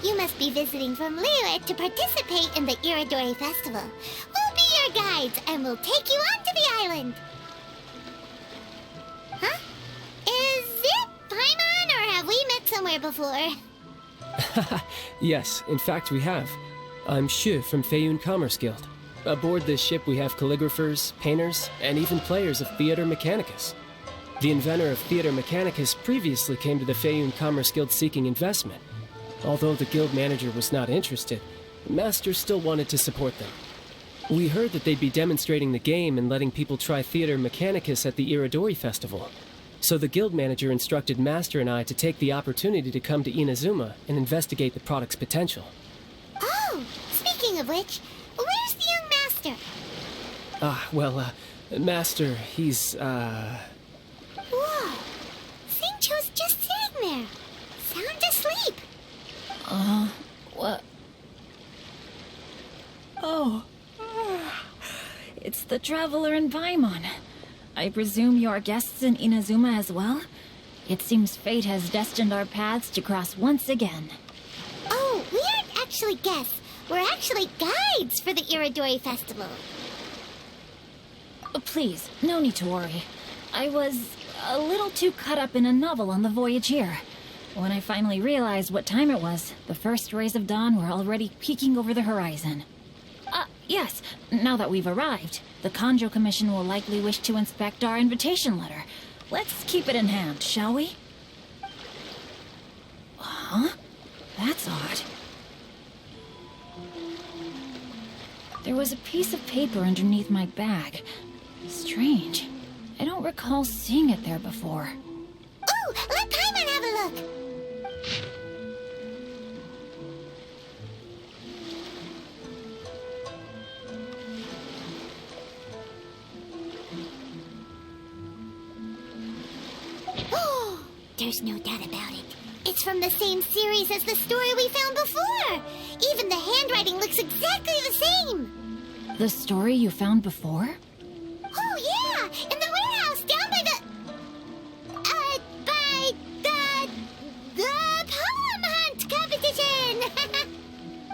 You must be visiting from Liyue to participate in the Iridori Festival. We'll be your guides, and we'll take you onto the island. Huh? Is it Paimon, or have we met somewhere before? Yes, in fact we have. I'm Shu from Feiyun Commerce Guild. Aboard this ship we have calligraphers, painters, and even players of Theater Mechanicus. The inventor of Theater Mechanicus previously came to the Feiyun Commerce Guild seeking investment. Although the guild manager was not interested, the master still wanted to support them. We heard that they'd be demonstrating the game and letting people try Theater Mechanicus at the Iridori Festival. So the guild manager instructed Master and I to take the opportunity to come to Inazuma and investigate the product's potential. Oh, speaking of which, where's the young master? Master, he's, Whoa! Xingqiu's just sitting there, sound asleep. What? Oh. It's the Traveler in Paimon. I presume you are guests in Inazuma as well? It seems fate has destined our paths to cross once again. Oh, we aren't actually guests. We're actually guides for the Iridori Festival. Please, no need to worry. I was a little too caught up in a novel on the voyage here. When I finally realized what time it was, the first rays of dawn were already peeking over the horizon. Yes, now that we've arrived, the Kanjo Commission will likely wish to inspect our invitation letter. Let's keep it in hand, shall we? Huh? That's odd. There was a piece of paper underneath my bag. Strange. I don't recall seeing it there before. Ooh, let Paimon have a look! Oh, there's no doubt about it. It's from the same series as the story we found before. Even the handwriting looks exactly the same. The story you found before? Oh, yeah! In the warehouse down by the poem hunt competition!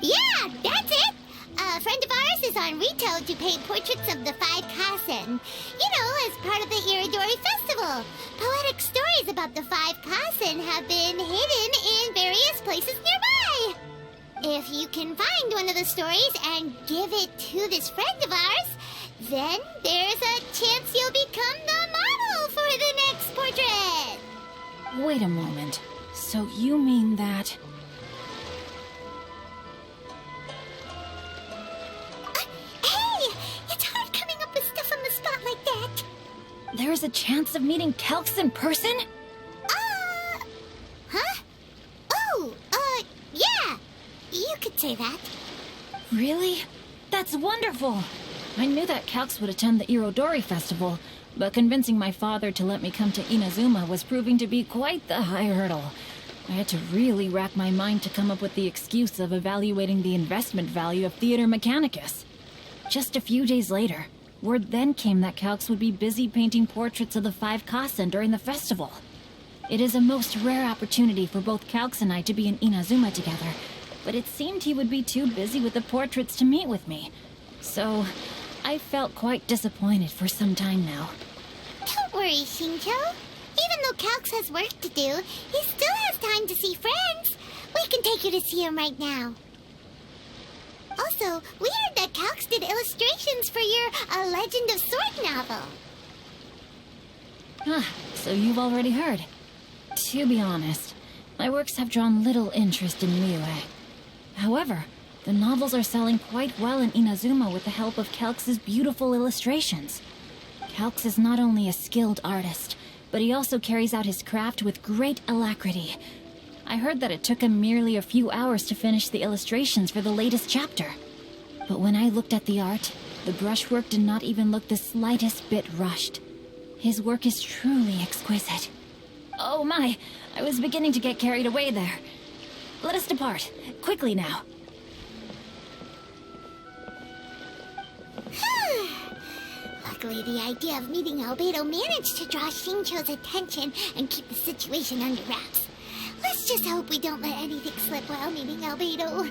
Yeah, that's it! A friend of ours is on Rito to paint portraits of the 5 Kasen. You know, as part of the Iridori Festival. Poetic stories about the 5 Kasen have been hidden in various places nearby. If you can find one of the stories and give it to this friend of ours, then there's a chance you'll become the model for the next portrait. Wait a moment. So you mean that... Hey! It's hard coming up with stuff on the spot like that. There's a chance of meeting Calx in person? Huh? Oh, yeah. You could say that. Really? That's wonderful! I knew that Calx would attend the Irodori Festival, but convincing my father to let me come to Inazuma was proving to be quite the high hurdle. I had to really rack my mind to come up with the excuse of evaluating the investment value of Theater Mechanicus. Just a few days later, word then came that Calx would be busy painting portraits of the 5 Kasen during the festival. It is a most rare opportunity for both Calx and I to be in Inazuma together, but it seemed he would be too busy with the portraits to meet with me. So, I felt quite disappointed for some time now. Don't worry, Shincho. Even though Calx has work to do, he still has time to see friends. We can take you to see him right now. Also, we heard that Calx did illustrations for your A Legend of Sword novel. Ah, so you've already heard. To be honest, my works have drawn little interest in Liyue. However, the novels are selling quite well in Inazuma with the help of Calx's beautiful illustrations. Calx is not only a skilled artist, but he also carries out his craft with great alacrity. I heard that it took him merely a few hours to finish the illustrations for the latest chapter. But when I looked at the art, the brushwork did not even look the slightest bit rushed. His work is truly exquisite. Oh my, I was beginning to get carried away there. Let us depart, quickly now. Luckily, the idea of meeting Albedo managed to draw Shincho's attention and keep the situation under wraps. Let's just hope we don't let anything slip while meeting Albedo.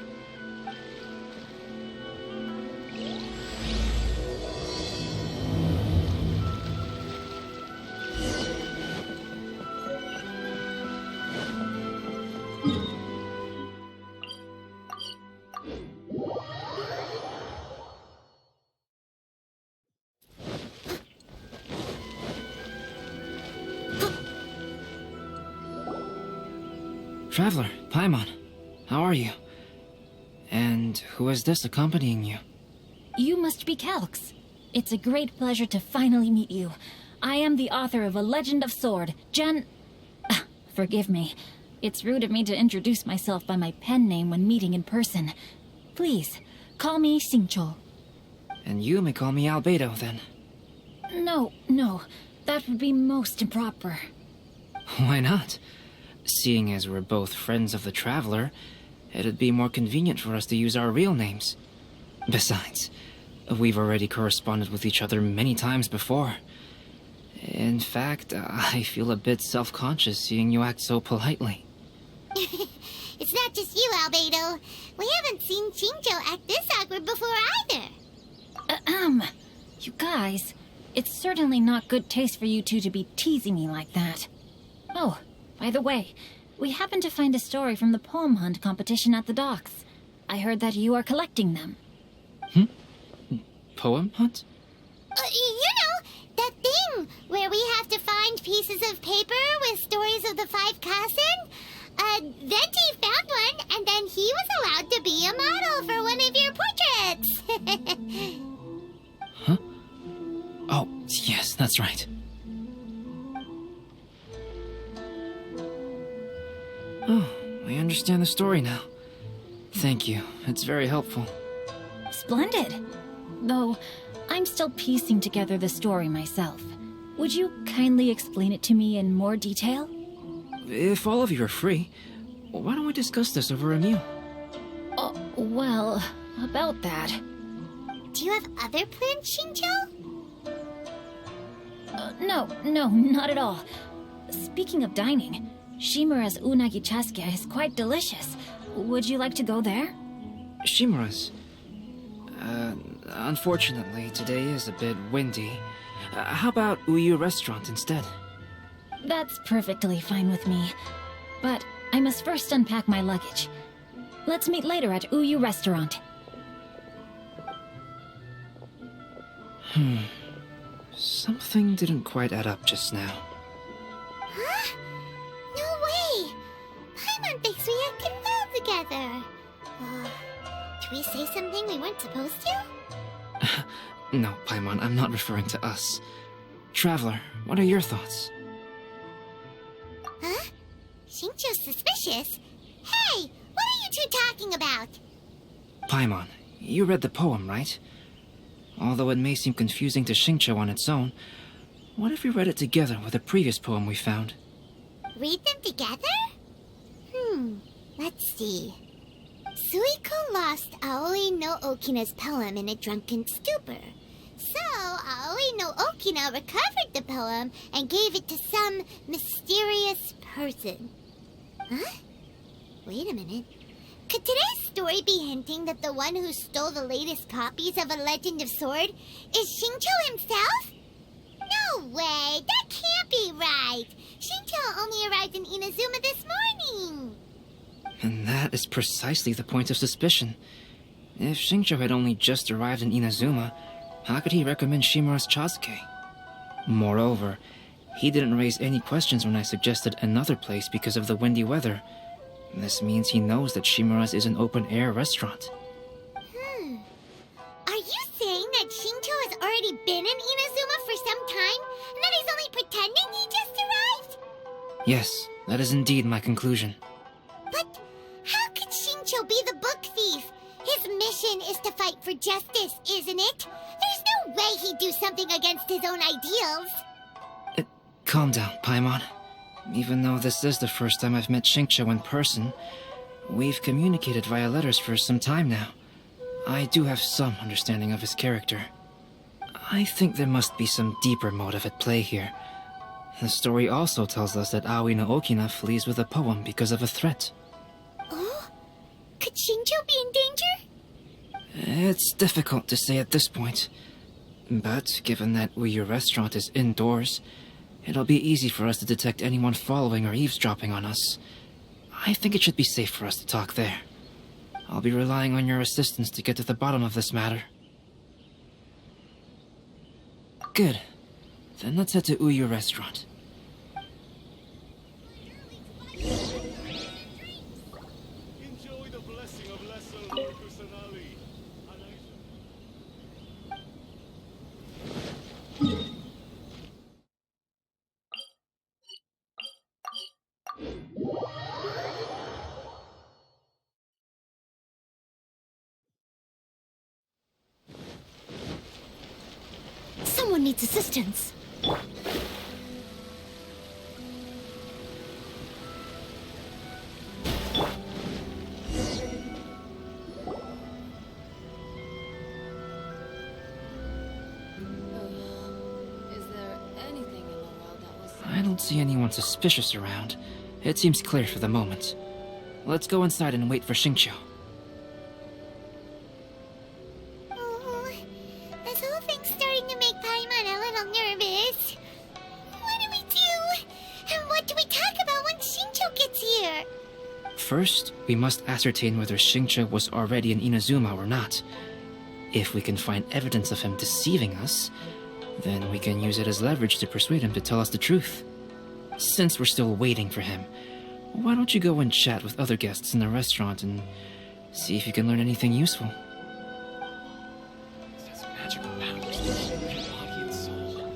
Traveler, Paimon, how are you? And who is this accompanying you? You must be Calx. It's a great pleasure to finally meet you. I am the author of A Legend of Sword, Forgive me. It's rude of me to introduce myself by my pen name when meeting in person. Please, call me Xingqiu. And you may call me Albedo, then. No, that would be most improper. Why not? Seeing as we're both friends of the Traveler, it'd be more convenient for us to use our real names. Besides, we've already corresponded with each other many times before. In fact, I feel a bit self-conscious seeing you act so politely. It's not just you, Albedo. We haven't seen Shincho act this awkward before either. You guys, it's certainly not good taste for you two to be teasing me like that. Oh, by the way, we happened to find a story from the poem hunt competition at the docks. I heard that you are collecting them. Poem hunt? You know, that thing where we have to find pieces of paper with stories of the 5 Kasen? Venti found one, and then he was allowed to be a model for one of your portraits. Huh? Oh, yes, that's right. Oh, I understand the story now. Thank you. It's very helpful. Splendid. Though, I'm still piecing together the story myself. Would you kindly explain it to me in more detail? If all of you are free, why don't we discuss this over a meal? Oh, well, about that. Do you have other plans, Shincho? No, not at all. Speaking of dining, Shimura's unagi chasuke is quite delicious. Would you like to go there? Shimura's. Unfortunately, today is a bit windy. How about Uyu Restaurant instead? That's perfectly fine with me. But I must first unpack my luggage. Let's meet later at Uyu Restaurant. Something didn't quite add up just now. Huh? No way! Paimon thinks we acted well together. Did we say something we weren't supposed to? No, Paimon, I'm not referring to us. Traveler, what are your thoughts? Huh? Shincho's suspicious? Hey, what are you two talking about? Paimon, you read the poem, right? Although it may seem confusing to Xingqiu on its own, what if we read it together with a previous poem we found? Read them together? Let's see. Suiko lost Aoi no Okina's poem in a drunken stupor. So, Aoi no Okina recovered the poem and gave it to some mysterious person. Huh? Wait a minute. Could today's story be hinting that the one who stole the latest copies of A Legend of Sword is Shincho himself? No way! That arrived in Inazuma this morning. And that is precisely the point of suspicion. If Xingqiu had only just arrived in Inazuma, how could he recommend Shimura's Chazuke? Moreover, he didn't raise any questions when I suggested another place because of the windy weather. This means he knows that Shimura's is an open-air restaurant. Are you saying that Xingqiu has already been in Inazuma for some time, and that he's only pretending he just arrived? Yes, that is indeed my conclusion. But how could Xingqiu be the book thief? His mission is to fight for justice, isn't it? There's no way he'd do something against his own ideals. Calm down, Paimon. Even though this is the first time I've met Xingqiu in person, we've communicated via letters for some time now. I do have some understanding of his character. I think there must be some deeper motive at play here. The story also tells us that Aoi no Okina flees with a poem because of a threat. Oh? Could Xingqiu be in danger? It's difficult to say at this point. But given that Uyu Restaurant is indoors, it'll be easy for us to detect anyone following or eavesdropping on us. I think it should be safe for us to talk there. I'll be relying on your assistance to get to the bottom of this matter. Good. Then let's head to Uyu Restaurant. Enjoy the blessing of Lesser Lord Kusanali. Someone needs assistance. I don't see anyone suspicious around. It seems clear for the moment. Let's go inside and wait for Xingqiu. Oh, this whole thing's starting to make Paimon a little nervous. What do we do? And what do we talk about when Xingqiu gets here? First, we must ascertain whether Xingqiu was already in Inazuma or not. If we can find evidence of him deceiving us, then we can use it as leverage to persuade him to tell us the truth. Since we're still waiting for him, why don't you go and chat with other guests in the restaurant and see if you can learn anything useful? Magical powers to your body and soul.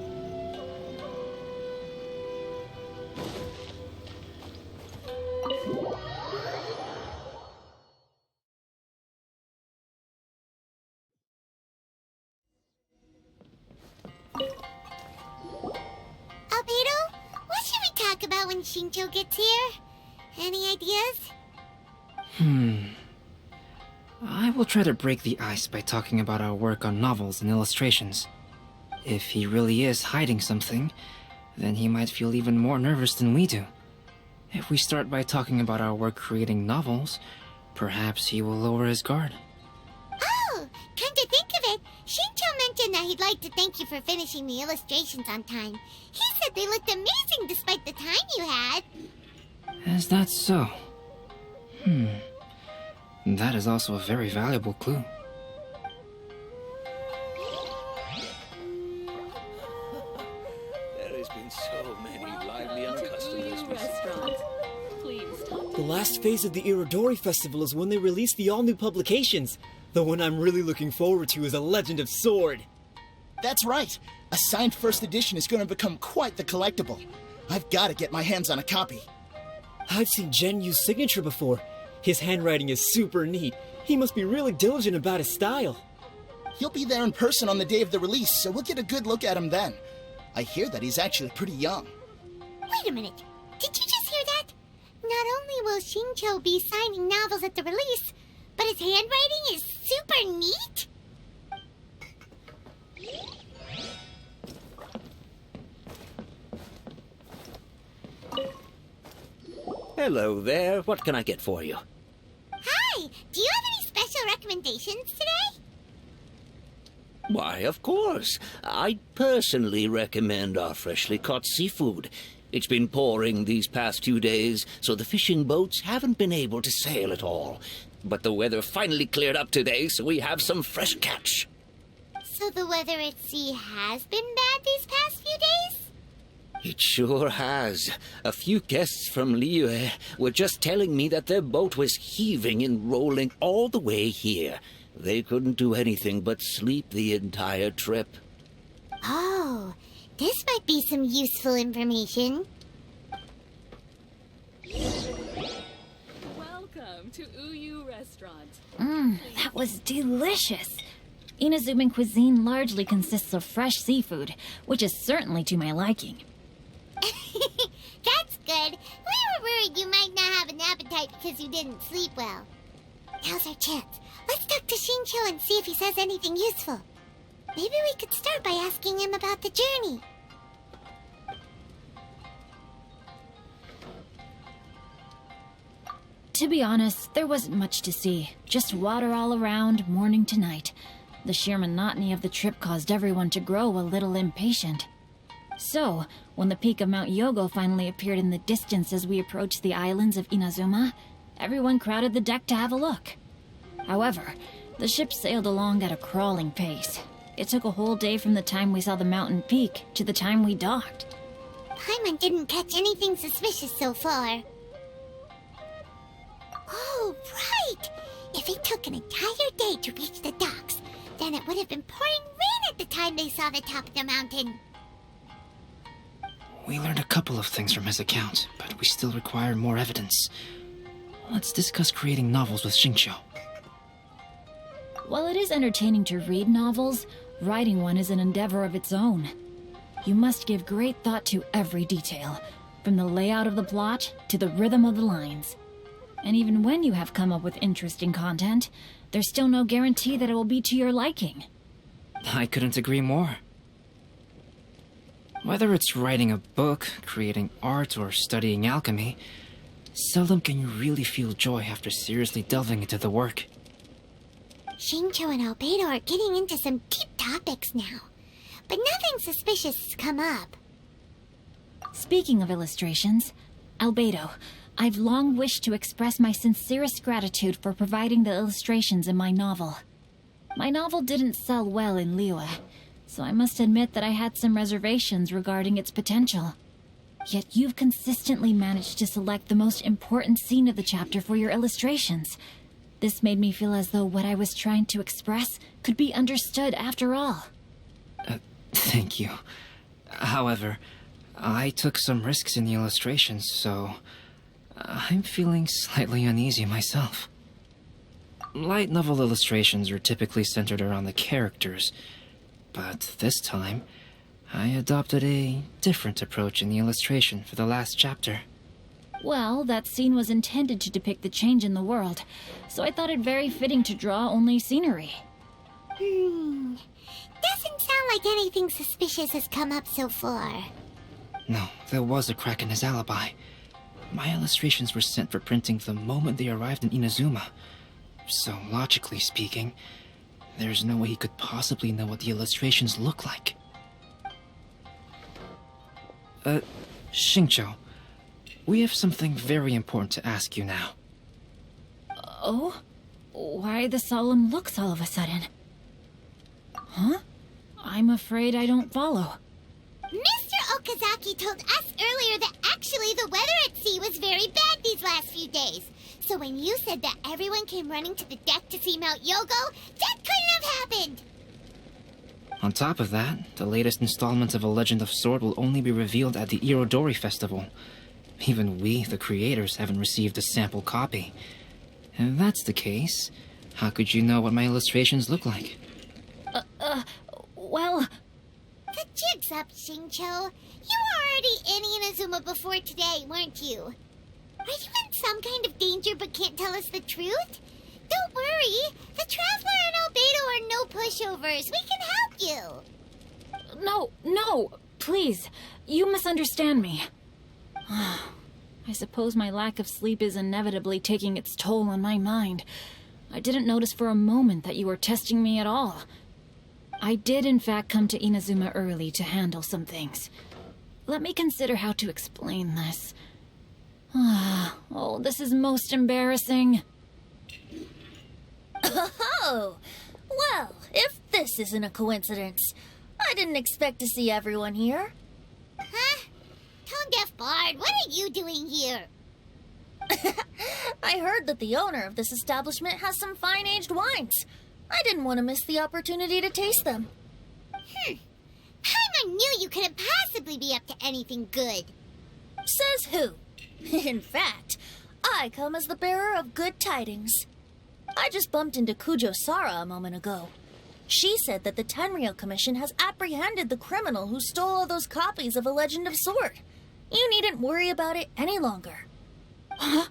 Albedo, what should we talk about when Xingqiu gets here? Any ideas? I will try to break the ice by talking about our work on novels and illustrations. If he really is hiding something, then he might feel even more nervous than we do. If we start by talking about our work creating novels, perhaps he will lower his guard. Oh, come to think of it, Xingqiu mentioned that he'd like to thank you for finishing the illustrations on time. He said they looked amazing despite the time you had. Is that so? That is also a very valuable clue. There has been so many lively uncustomers recently. The last phase of the Irodori Festival is when they release the all-new publications. The one I'm really looking forward to is A Legend of Sword. That's right. A signed first edition is going to become quite the collectible. I've got to get my hands on a copy. I've seen Genyu's signature before. His handwriting is super neat. He must be really diligent about his style. He'll be there in person on the day of the release, so we'll get a good look at him then. I hear that he's actually pretty young. Wait a minute, did you just hear that? Not only will Xingqiu be signing novels at the release, but his handwriting is super neat? Hello there. What can I get for you? Hi, do you have any special recommendations today? Why, of course. I personally recommend our freshly caught seafood. It's been pouring these past 2 days, so the fishing boats haven't been able to sail at all. But the weather finally cleared up today, so we have some fresh catch. So the weather at sea has been bad these past few days? It sure has. A few guests from Liyue were just telling me that their boat was heaving and rolling all the way here. They couldn't do anything but sleep the entire trip. Oh, this might be some useful information. Welcome to Uyu Restaurant. That was delicious. Inazuman cuisine largely consists of fresh seafood, which is certainly to my liking. That's good. We were worried you might not have an appetite because you didn't sleep well. Now's our chance. Let's talk to Shincho and see if he says anything useful. Maybe we could start by asking him about the journey. To be honest, there wasn't much to see. Just water all around, morning to night. The sheer monotony of the trip caused everyone to grow a little impatient. So, when the peak of Mount Yogo finally appeared in the distance as we approached the islands of Inazuma, everyone crowded the deck to have a look. However, the ship sailed along at a crawling pace. It took a whole day from the time we saw the mountain peak to the time we docked. Paimon didn't catch anything suspicious so far. Oh, right! If it took an entire day to reach the docks, then it would have been pouring rain at the time they saw the top of the mountain. We learned a couple of things from his account, but we still require more evidence. Let's discuss creating novels with Shincho. While it is entertaining to read novels, writing one is an endeavor of its own. You must give great thought to every detail, from the layout of the plot to the rhythm of the lines. And even when you have come up with interesting content, there's still no guarantee that it will be to your liking. I couldn't agree more. Whether it's writing a book, creating art, or studying alchemy, seldom can you really feel joy after seriously delving into the work. Shincho and Albedo are getting into some deep topics now, but nothing suspicious has come up. Speaking of illustrations, Albedo, I've long wished to express my sincerest gratitude for providing the illustrations in my novel. My novel didn't sell well in Liyue, so I must admit that I had some reservations regarding its potential. Yet you've consistently managed to select the most important scene of the chapter for your illustrations. This made me feel as though what I was trying to express could be understood after all. Thank you. However, I took some risks in the illustrations, so I'm feeling slightly uneasy myself. Light novel illustrations are typically centered around the characters, but this time, I adopted a different approach in the illustration for the last chapter. Well, that scene was intended to depict the change in the world, so I thought it very fitting to draw only scenery. Doesn't sound like anything suspicious has come up so far. No, there was a crack in his alibi. My illustrations were sent for printing the moment they arrived in Inazuma. So, logically speaking, there's no way he could possibly know what the illustrations look like. Shincho, we have something very important to ask you now. Oh? Why the solemn looks all of a sudden? Huh? I'm afraid I don't follow. Mr. Okazaki told us earlier that actually the weather at sea was very bad these last few days. So when you said that everyone came running to the deck to see Mount Yogo, that couldn't have happened! On top of that, the latest installment of A Legend of Sword will only be revealed at the Irodori Festival. Even we, the creators, haven't received a sample copy. If that's the case, how could you know what my illustrations look like? Well... The jig's up, Shincho. You were already in Inazuma before today, weren't you? Are you in some kind of danger but can't tell us the truth? Don't worry. The Traveler and Albedo are no pushovers. We can help you. No, please. You misunderstand me. I suppose my lack of sleep is inevitably taking its toll on my mind. I didn't notice for a moment that you were testing me at all. I did, in fact, come to Inazuma early to handle some things. let me consider how to explain this. Oh, this is most embarrassing. Oh, well, if this isn't a coincidence, I didn't expect to see everyone here. Huh? Tone-deaf bard, what are you doing here? I heard that the owner of this establishment has some fine-aged wines. I didn't want to miss the opportunity to taste them. Paimon knew you couldn't possibly be up to anything good. Says who? In fact, I come as the bearer of good tidings. I just bumped into Kujo Sara a moment ago. She said that the Tenryou Commission has apprehended the criminal who stole all those copies of A Legend of Sword. You needn't worry about it any longer. Huh?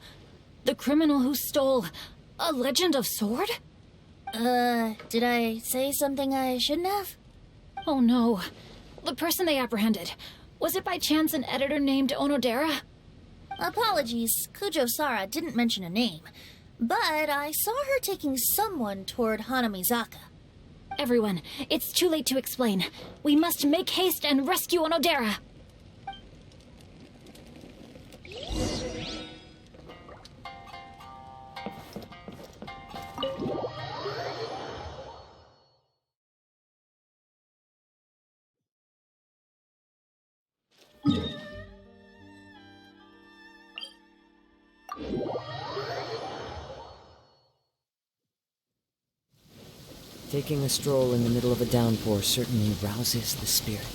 The criminal who stole A Legend of Sword? Did I say something I shouldn't have? Oh no. The person they apprehended, was it by chance an editor named Onodera? Apologies, Kujo Sara didn't mention a name, but I saw her taking someone toward Hanamizaka. Everyone, it's too late to explain. We must make haste and rescue Onodera. Taking a stroll in the middle of a downpour certainly rouses the spirit.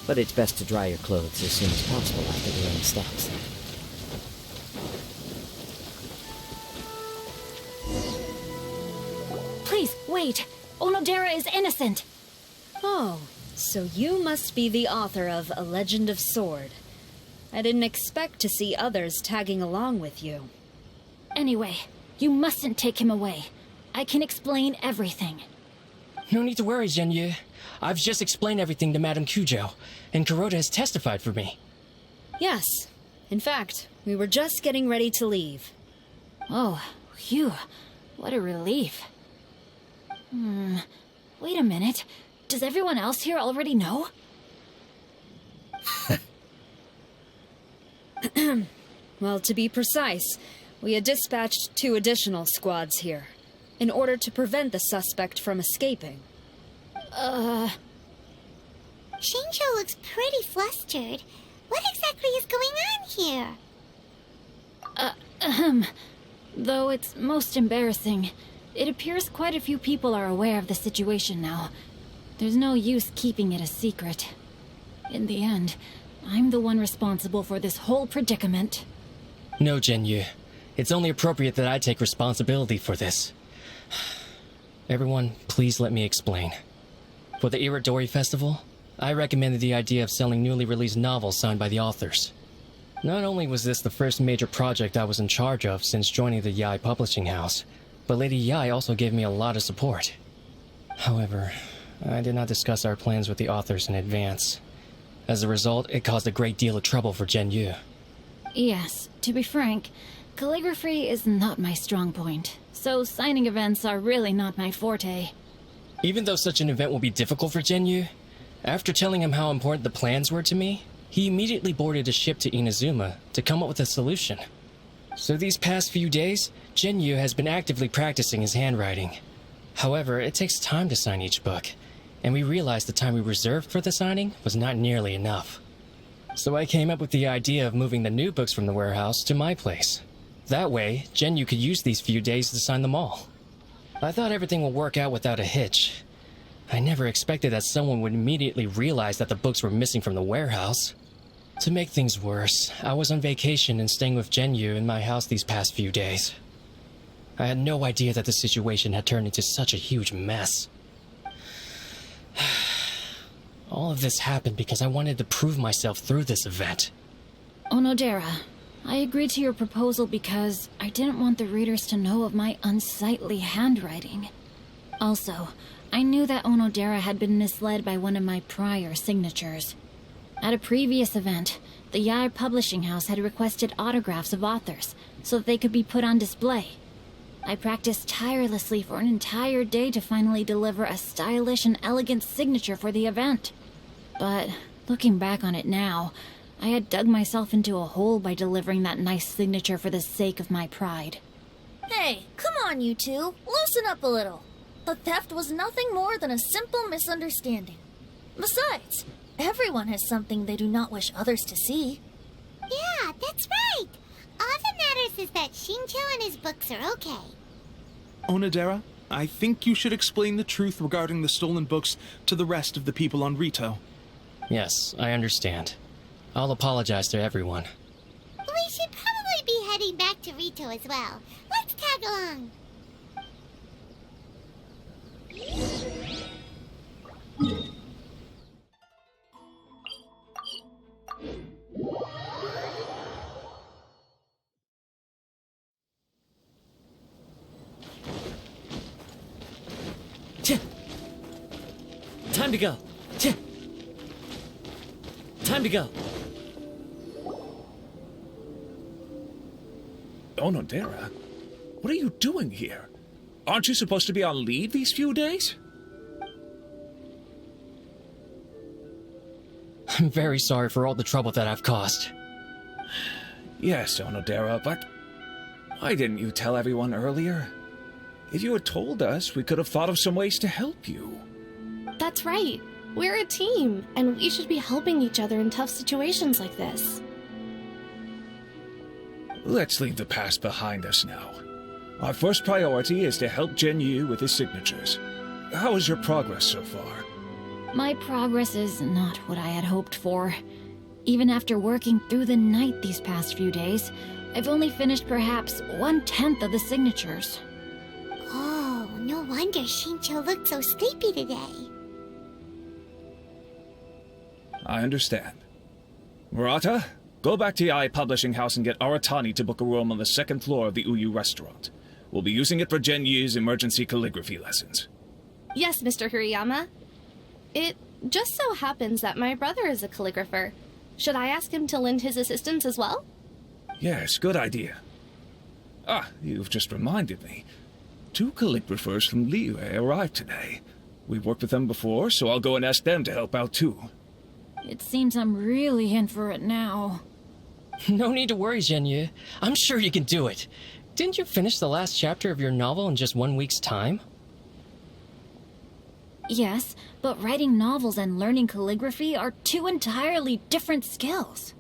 But it's best to dry your clothes as soon as possible after the rain stops. Please, wait! Onodera is innocent! Oh, so you must be the author of A Legend of Sword. I didn't expect to see others tagging along with you. Anyway, you mustn't take him away. I can explain everything. No need to worry, Genyu. I've just explained everything to Madame Kujo, and Kuroda has testified for me. Yes. In fact, we were just getting ready to leave. Oh, phew. What a relief. Wait a minute. Does everyone else here already know? Well, to be precise, we had dispatched 2 additional squads here, in order to prevent the suspect from escaping. Shinjo looks pretty flustered. What exactly is going on here? Though it's most embarrassing, it appears quite a few people are aware of the situation now. There's no use keeping it a secret. In the end, I'm the one responsible for this whole predicament. No, Genyu. It's only appropriate that I take responsibility for this. Everyone, please let me explain. For the Irodori Festival, I recommended the idea of selling newly released novels signed by the authors. Not only was this the first major project I was in charge of since joining the Yae publishing house, but Lady Yae also gave me a lot of support. However, I did not discuss our plans with the authors in advance. As a result, it caused a great deal of trouble for Genyu. Yes, to be frank, calligraphy is not my strong point, so signing events are really not my forte. Even though such an event will be difficult for Genyu, after telling him how important the plans were to me, he immediately boarded a ship to Inazuma to come up with a solution. So these past few days, Genyu has been actively practicing his handwriting. However, it takes time to sign each book, and we realized the time we reserved for the signing was not nearly enough. So I came up with the idea of moving the new books from the warehouse to my place. That way, Genyu could use these few days to sign them all. I thought everything would work out without a hitch. I never expected that someone would immediately realize that the books were missing from the warehouse. To make things worse, I was on vacation and staying with Genyu in my house these past few days. I had no idea that the situation had turned into such a huge mess. All of this happened because I wanted to prove myself through this event. Onodera, I agreed to your proposal because I didn't want the readers to know of my unsightly handwriting. Also, I knew that Onodera had been misled by one of my prior signatures. At a previous event, the Yae publishing house had requested autographs of authors so that they could be put on display. I practiced tirelessly for an entire day to finally deliver a stylish and elegant signature for the event. But Looking back on it now, I had dug myself into a hole by delivering that nice signature for the sake of my pride. Hey, come on, you two. Loosen up a little. The theft was nothing more than a simple misunderstanding. Besides, everyone has something they do not wish others to see. Yeah, that's right. All that matters is that Shincho and his books are okay. Onodera, I think you should explain the truth regarding the stolen books to the rest of the people on Rito. Yes, I understand. I'll apologize to everyone. We should probably be heading back to Rito as well. Let's tag along. Time to go. Time to go. Onodera, what are you doing here? Aren't you supposed to be on leave these few days? I'm very sorry for all the trouble that I've caused. Yes, Onodera, but why didn't you tell everyone earlier? If you had told us, we could have thought of some ways to help you. That's right. We're a team, and we should be helping each other in tough situations like this. Let's leave the past behind us now. Our first priority is to help Genyu with his signatures. How is your progress so far? My progress is not what I had hoped for. Even after working through the night these past few days, I've only finished perhaps 1/10 of the signatures. Oh, no wonder Shincho looked so sleepy today. I understand. Murata, go back to Yae Publishing House and get Aratani to book a room on the second floor of the Uyu restaurant. We'll be using it for Genyu's emergency calligraphy lessons. Yes, Mr. Hirayama. It just so happens that my brother is a calligrapher. Should I ask him to lend his assistance as well? Yes, good idea. Ah, you've just reminded me. 2 calligraphers from Liyue arrived today. We've worked with them before, so I'll go and ask them to help out too. It seems I'm really in for it now. No need to worry, Genyu. I'm sure you can do it. Didn't you finish the last chapter of your novel in just 1 week's time? Yes, but writing novels and learning calligraphy are 2 entirely different skills.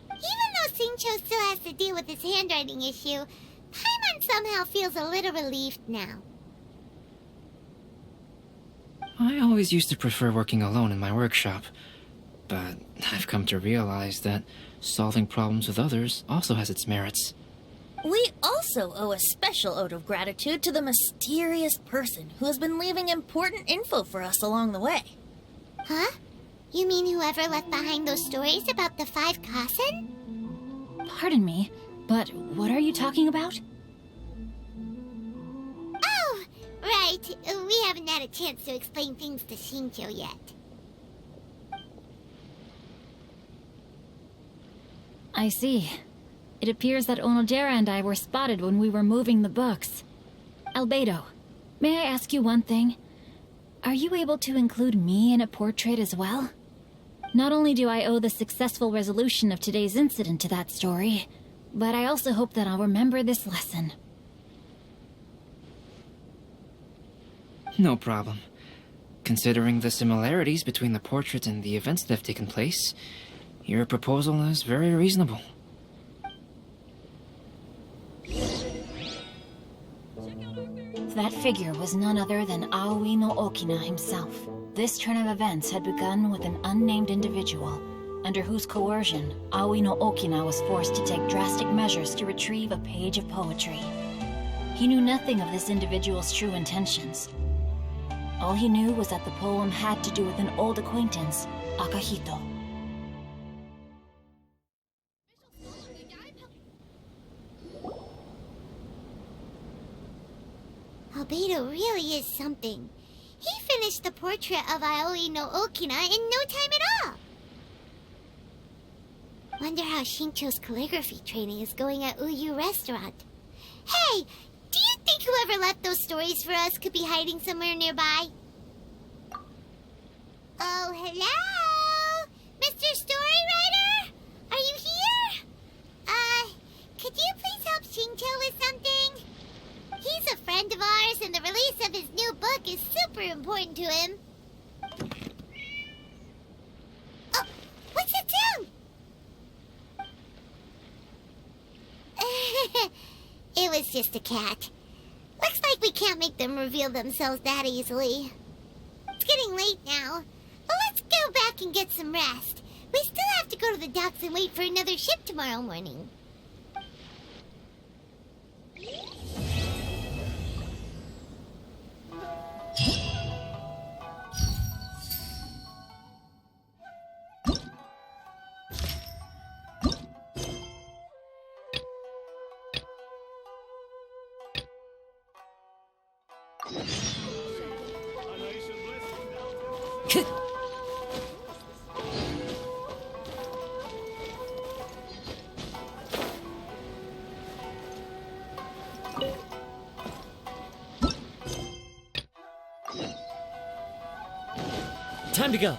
Even though Shincho still has to deal with his handwriting issue, Paimon somehow feels a little relieved now. I always used to prefer working alone in my workshop, but I've come to realize that solving problems with others also has its merits. We also owe a special ode of gratitude to the mysterious person who has been leaving important info for us along the way. Huh? You mean whoever left behind those stories about the 5 Kasen? Pardon me, but what are you talking about? Oh, right. We haven't had a chance to explain things to Shincho yet. I see. It appears that Onodera and I were spotted when we were moving the books. Albedo, may I ask you one thing? Are you able to include me in a portrait as well? Not only do I owe the successful resolution of today's incident to that story, but I also hope that I'll remember this lesson. No problem. Considering the similarities between the portraits and the events that have taken place, your proposal is very reasonable. That figure was none other than Aoi no Okina himself. This turn of events had begun with an unnamed individual, under whose coercion, Aoi no Okina was forced to take drastic measures to retrieve a page of poetry. He knew nothing of this individual's true intentions. All he knew was that the poem had to do with an old acquaintance, Akahito. Albedo really is something. He finished the portrait of Aoi no Okina in no time at all. Wonder how Shincho's calligraphy training is going at Uyu Restaurant. Hey, do you think whoever left those stories for us could be hiding somewhere nearby? Oh, hello? Mr. It was just a cat. Looks like we can't make them reveal themselves that easily. It's getting late now, but let's go back and get some rest. We still have to go to the docks and wait for another ship tomorrow morning. Time to go.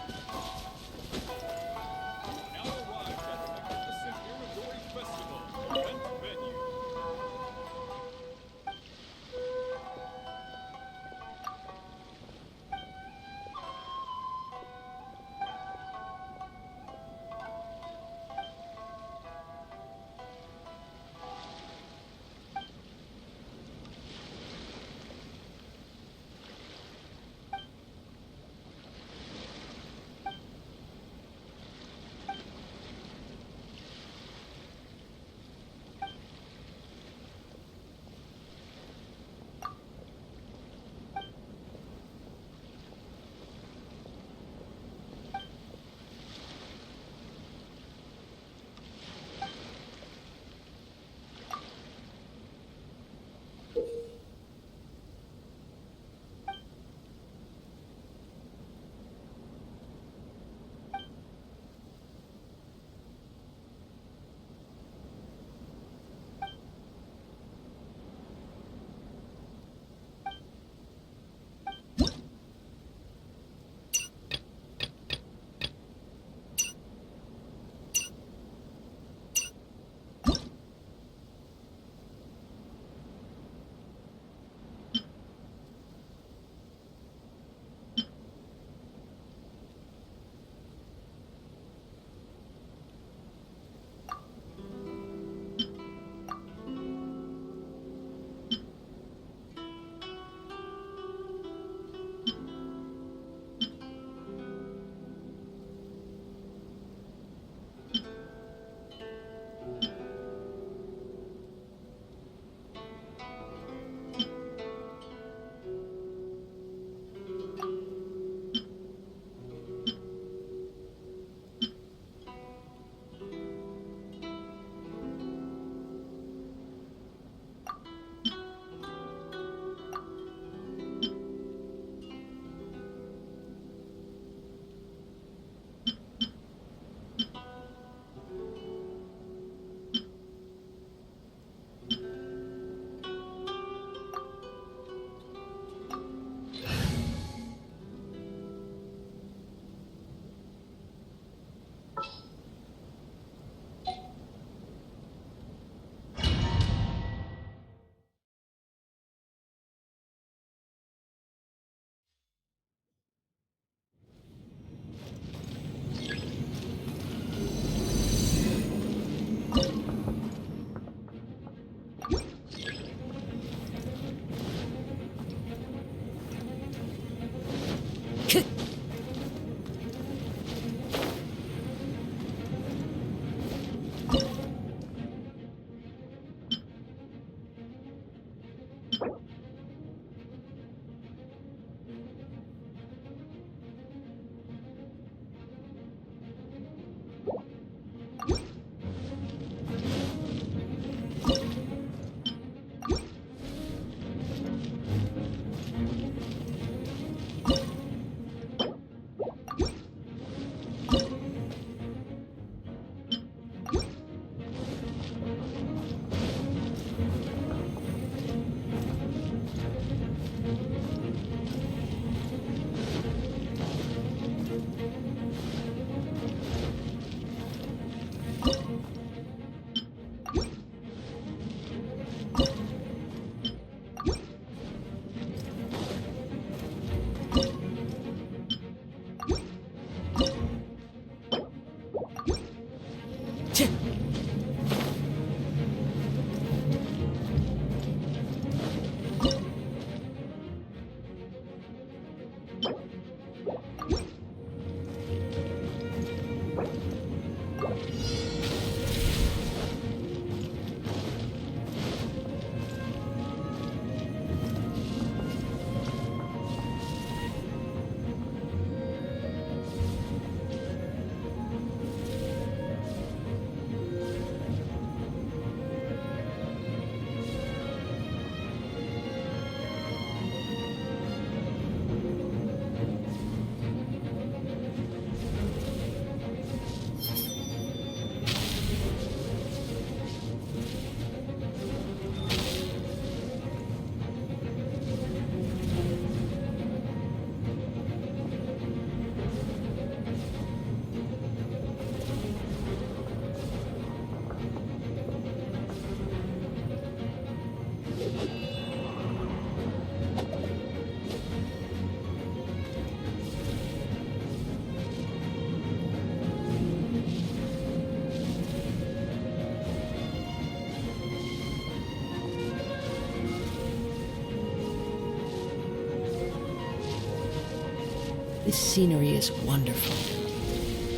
This scenery is wonderful.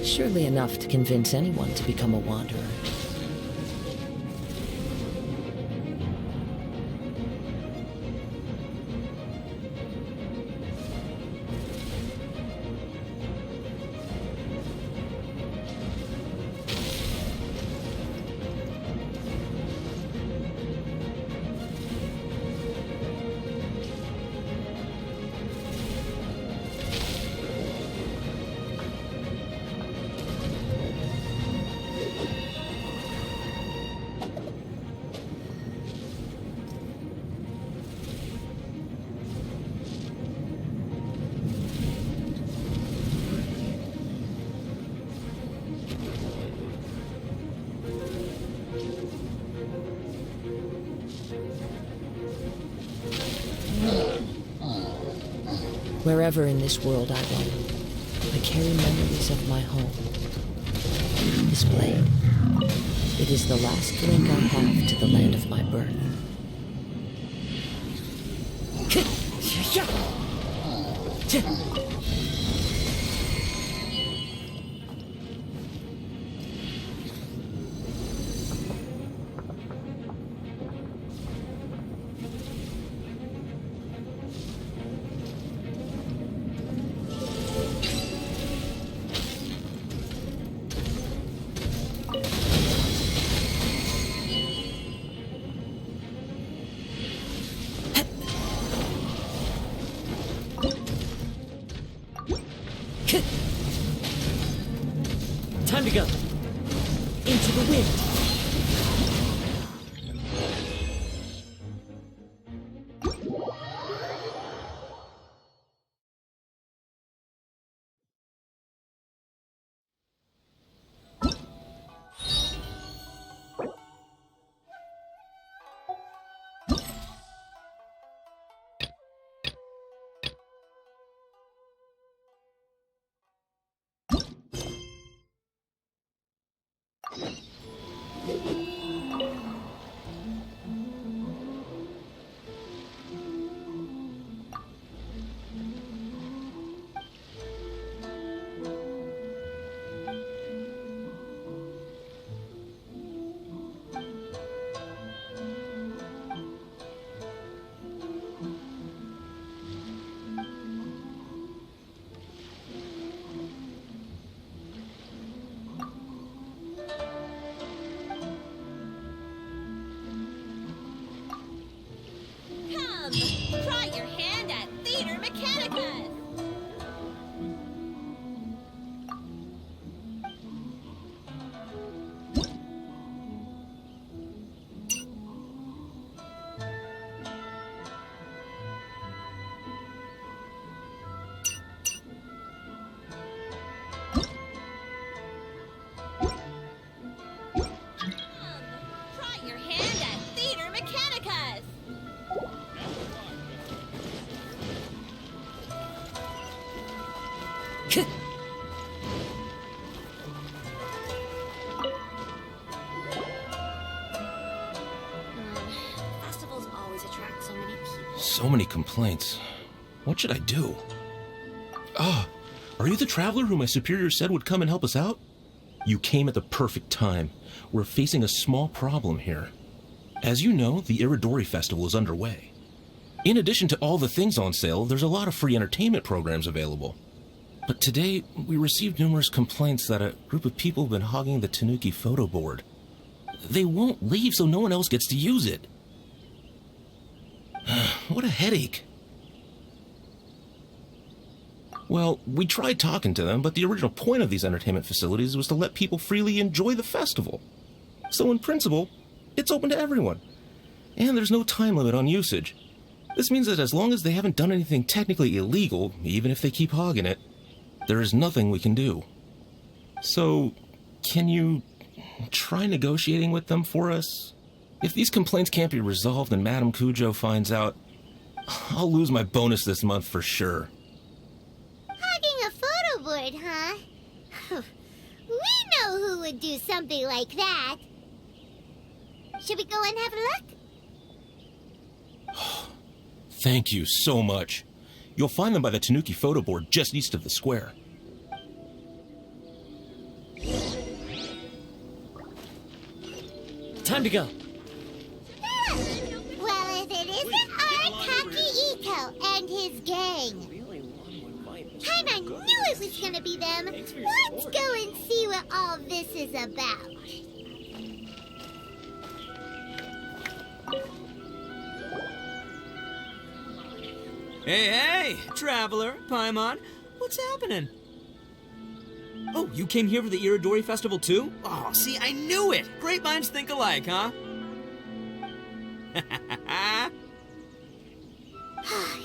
Surely enough to convince anyone to become a wanderer. Wherever in this world I roam, I carry memories of my home. This blade, it is the last link I have to the land of my birth. Time to go. Into the wind. Try your hand at Theater Mechanicus! Try your hand at Theater Mechanicus! Festivals always attract so many people. So many complaints. What should I do? Ah, are you the traveler who my superior said would come and help us out? You came at the perfect time. We're facing a small problem here. As you know, the Iridori Festival is underway. In addition to all the things on sale, there's a lot of free entertainment programs available. But today, we received numerous complaints that a group of people have been hogging the Tanuki photo board. They won't leave, so no one else gets to use it. What a headache. Well, we tried talking to them, but the original point of these entertainment facilities was to let people freely enjoy the festival. So in principle, it's open to everyone. And there's no time limit on usage. This means that as long as they haven't done anything technically illegal, even if they keep hogging it, there is nothing we can do. So, can you try negotiating with them for us? If these complaints can't be resolved and Madame Cujo finds out, I'll lose my bonus this month for sure. Hogging a photo board, huh? We know who would do something like that. Should we go and have a look? Thank you so much. You'll find them by the Tanuki photo board just east of the square. Time to go. Well, if it isn't Arataki Ito and his gang. I knew it was gonna be them. Let's go and see what all this is about. Hey, Traveler, Paimon, what's happening? Oh, you came here for the Iridori Festival too? Oh, see, I knew it! Great minds think alike, huh?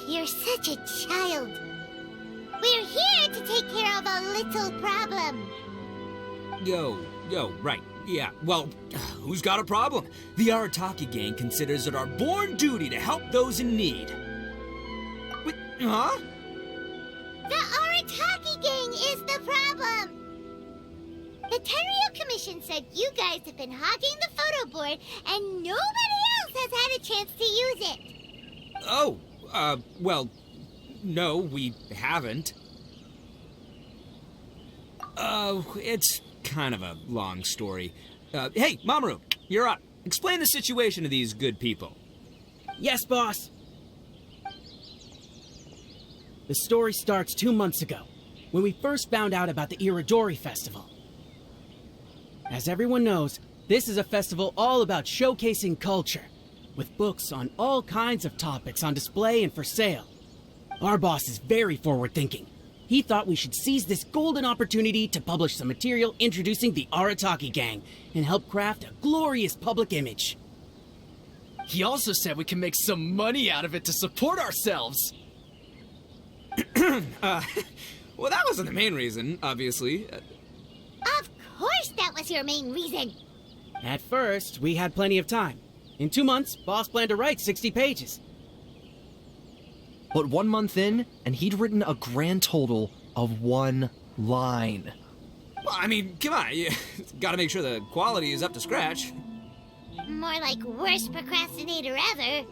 You're such a child. We're here to take care of a little problem. Yo, right. Yeah, well, who's got a problem? The Arataki gang considers it our born duty to help those in need. Wait, huh? The Arataki gang is the problem. The Tenryou Commission said you guys have been hogging the photo board and nobody else has had a chance to use it. Oh, well, no, we haven't. It's kind of a long story. Hey, Mamoru, you're up. Explain the situation to these good people. Yes, boss. The story starts 2 months ago, when we first found out about the Iridori Festival. As everyone knows, this is a festival all about showcasing culture, with books on all kinds of topics on display and for sale. Our boss is very forward-thinking. He thought we should seize this golden opportunity to publish some material introducing the Arataki gang and help craft a glorious public image. He also said we can make some money out of it to support ourselves. Well, that wasn't the main reason, obviously. Of course that was your main reason. At first, we had plenty of time. In 2 months, boss planned to write 60 pages. But 1 month in, and he'd written a grand total of 1 line. Well, I mean, come on, you gotta make sure the quality is up to scratch. More like worst procrastinator ever.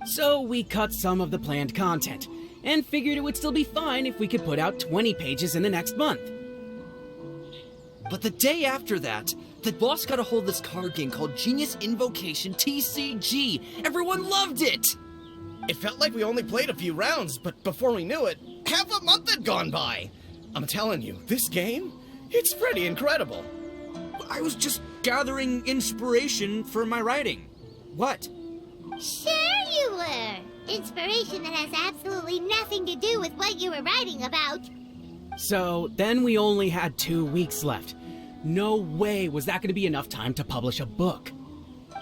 So we cut some of the planned content, and figured it would still be fine if we could put out 20 pages in the next month. But the day after that, the boss got a hold of this card game called Genius Invocation TCG. Everyone loved it! It felt like we only played a few rounds, but before we knew it, half a month had gone by. I'm telling you, this game, it's pretty incredible. I was just gathering inspiration for my writing. What? Sure you were. Inspiration that has absolutely nothing to do with what you were writing about. So then we only had 2 weeks left. No way was that going to be enough time to publish a book.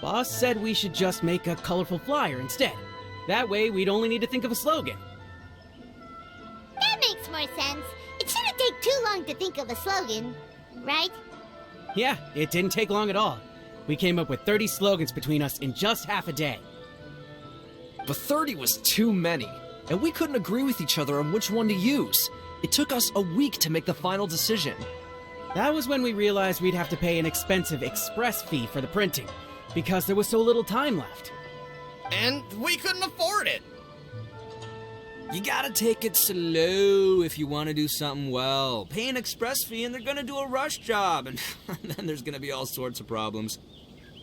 Boss said we should just make a colorful flyer instead. That way we'd only need to think of a slogan. That makes more sense. It shouldn't take too long to think of a slogan, right? Yeah, it didn't take long at all. We came up with 30 slogans between us in just half a day. But 30 was too many, and we couldn't agree with each other on which one to use. It took us a week to make the final decision. That was when we realized we'd have to pay an expensive express fee for the printing, because there was so little time left. And we couldn't afford it. You gotta take it slow if you want to do something well. Pay an express fee and they're gonna do a rush job, and then there's gonna be all sorts of problems.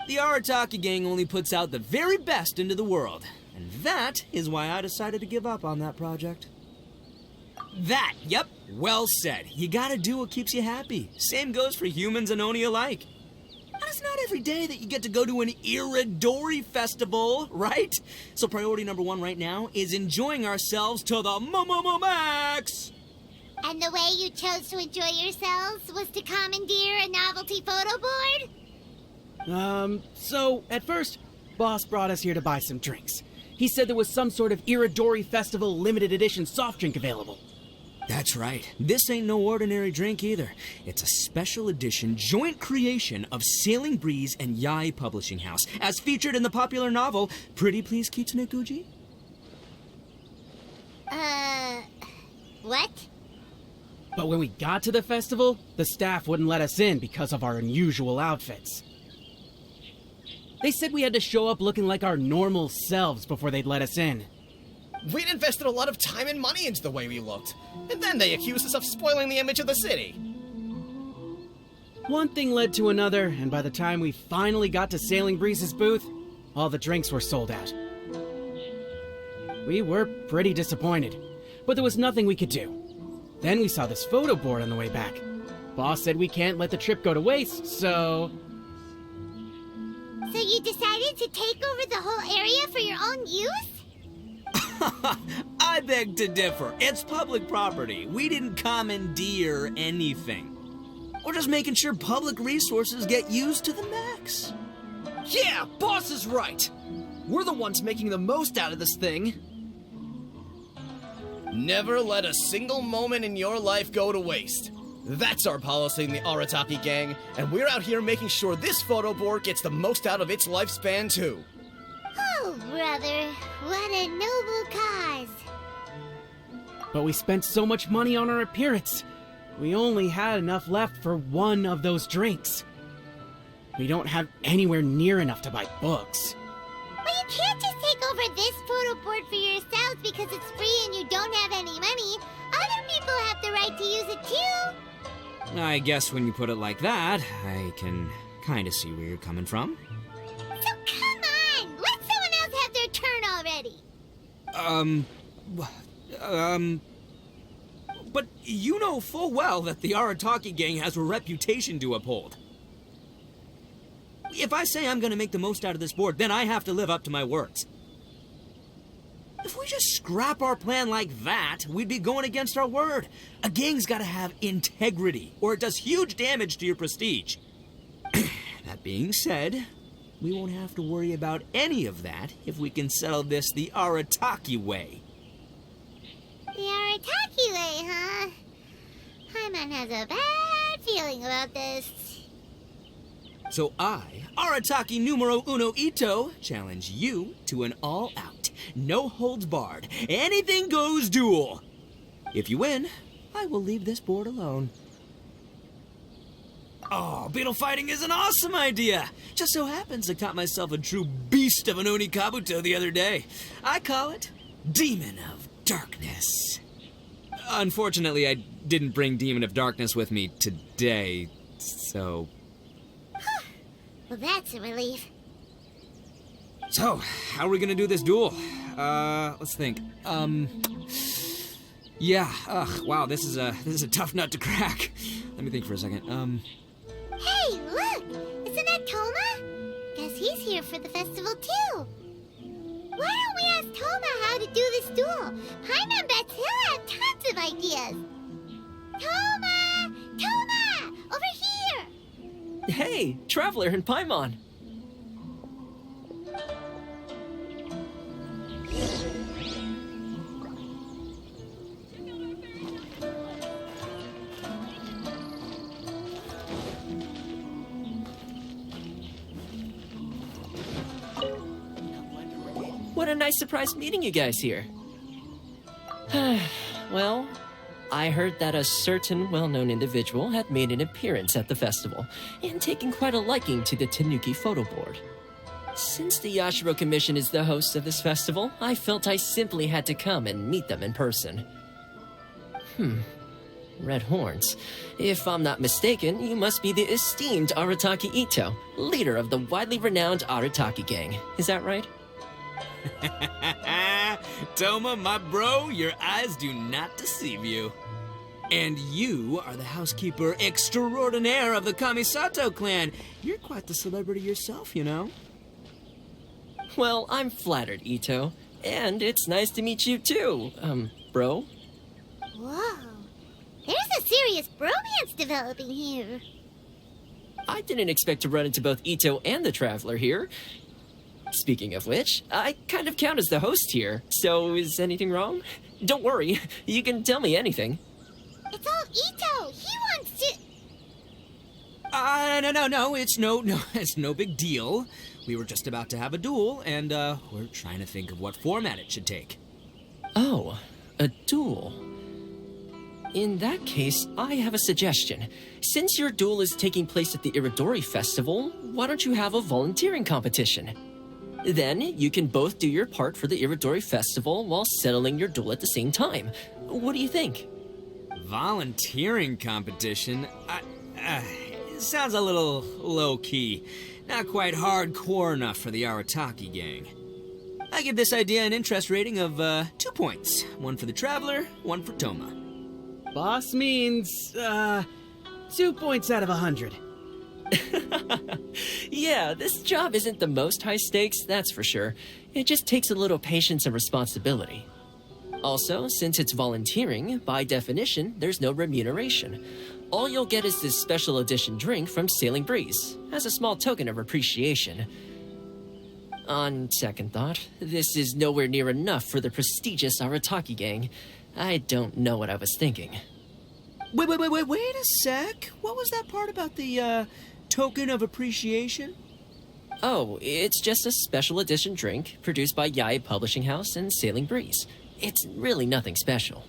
The Arataki gang only puts out the very best into the world, and that is why I decided to give up on that project. That, yep, well said. You gotta do what keeps you happy. Same goes for humans and Oni alike. And it's not every day that you get to go to an Iridori festival, right? So priority number 1 right now is enjoying ourselves to the max! And the way you chose to enjoy yourselves was to commandeer a novelty photo board? So, at first, Boss brought us here to buy some drinks. He said there was some sort of Iridori Festival limited edition soft drink available. That's right. This ain't no ordinary drink either. It's a special edition joint creation of Sailing Breeze and Yai Publishing House, as featured in the popular novel Pretty Please Kitsune Kuji. What? But when we got to the festival, the staff wouldn't let us in because of our unusual outfits. They said we had to show up looking like our normal selves before they'd let us in. We'd invested a lot of time and money into the way we looked, and then they accused us of spoiling the image of the city. One thing led to another, and by the time we finally got to Sailing Breeze's booth, all the drinks were sold out. We were pretty disappointed, but there was nothing we could do. Then we saw this photo board on the way back. Boss said we can't let the trip go to waste, so... So you decided to take over the whole area for your own use? I beg to differ. It's public property. We didn't commandeer anything. We're just making sure public resources get used to the max. Yeah, Boss is right. We're the ones making the most out of this thing. Never let a single moment in your life go to waste. That's our policy in the Arataki gang, and we're out here making sure this photo board gets the most out of its lifespan, too. Oh, brother, what a noble cause. But we spent so much money on our appearance. We only had enough left for one of those drinks. We don't have anywhere near enough to buy books. Well, you can't just take over this photo board for yourselves because it's free and you don't have any money. Other people have the right to use it too. I guess when you put it like that, I can kind of see where you're coming from. So come on, let someone else have their turn already. But you know full well that the Arataki gang has a reputation to uphold. If I say I'm gonna make the most out of this board, then I have to live up to my words. If we just scrap our plan like that, we'd be going against our word. A gang's gotta have integrity, or it does huge damage to your prestige. That being said, we won't have to worry about any of that if we can settle this the Arataki way. The Arataki way, huh? Paimon has a bad feeling about this. So I, Arataki numero uno Ito, challenge you to an all-out, no-holds-barred, anything-goes duel. If you win, I will leave this board alone. Oh, beetle fighting is an awesome idea! Just so happens I caught myself a true beast of an Oni Kabuto the other day. I call it Demon of Darkness. Unfortunately, I didn't bring Demon of Darkness with me today, so... Well, that's a relief. So, how are we gonna do this duel? Let's think. Yeah, wow, this is a tough nut to crack. Let me think for a second. Hey, look! Isn't that Toma? Guess he's here for the festival, too. Why don't we ask Toma how to do this duel? Paimon bets he'll have tons of ideas. Toma! Toma! Over here! Hey, Traveler and Paimon. What a nice surprise meeting you guys here. Well, I heard that a certain well-known individual had made an appearance at the festival and taken quite a liking to the Tanuki photo board. Since the Yashiro Commission is the host of this festival, I felt I simply had to come and meet them in person. Red horns. If I'm not mistaken, you must be the esteemed Arataki Ito, leader of the widely renowned Arataki gang. Is that right? Toma, my bro, your eyes do not deceive you. And you are the housekeeper extraordinaire of the Kamisato clan. You're quite the celebrity yourself, you know. Well, I'm flattered, Ito. And it's nice to meet you too, bro. Whoa. There's a serious bromance developing here. I didn't expect to run into both Ito and the Traveler here. Speaking of which, I kind of count as the host here, so is anything wrong? Don't worry, you can tell me anything. It's all Ito. He wants to... No, it's no big deal. We were just about to have a duel, and, we're trying to think of what format it should take. Oh, a duel. In that case, I have a suggestion. Since your duel is taking place at the Iridori Festival, why don't you have a volunteering competition? Then you can both do your part for the Iridori Festival while settling your duel at the same time. What do you think? Volunteering competition? It sounds a little low-key. Not quite hardcore enough for the Arataki gang. I give this idea an interest rating of 2 points. One for the Traveler, one for Toma. Boss means, 2 points out of 100. Yeah, this job isn't the most high stakes, that's for sure. It just takes a little patience and responsibility. Also, since it's volunteering, by definition, there's no remuneration. All you'll get is this special edition drink from Sailing Breeze, as a small token of appreciation. On second thought, this is nowhere near enough for the prestigious Arataki gang. I don't know what I was thinking. Wait a sec. What was that part about the, token of appreciation? Oh, it's just a special edition drink produced by Yae Publishing House and Sailing Breeze. It's really nothing special.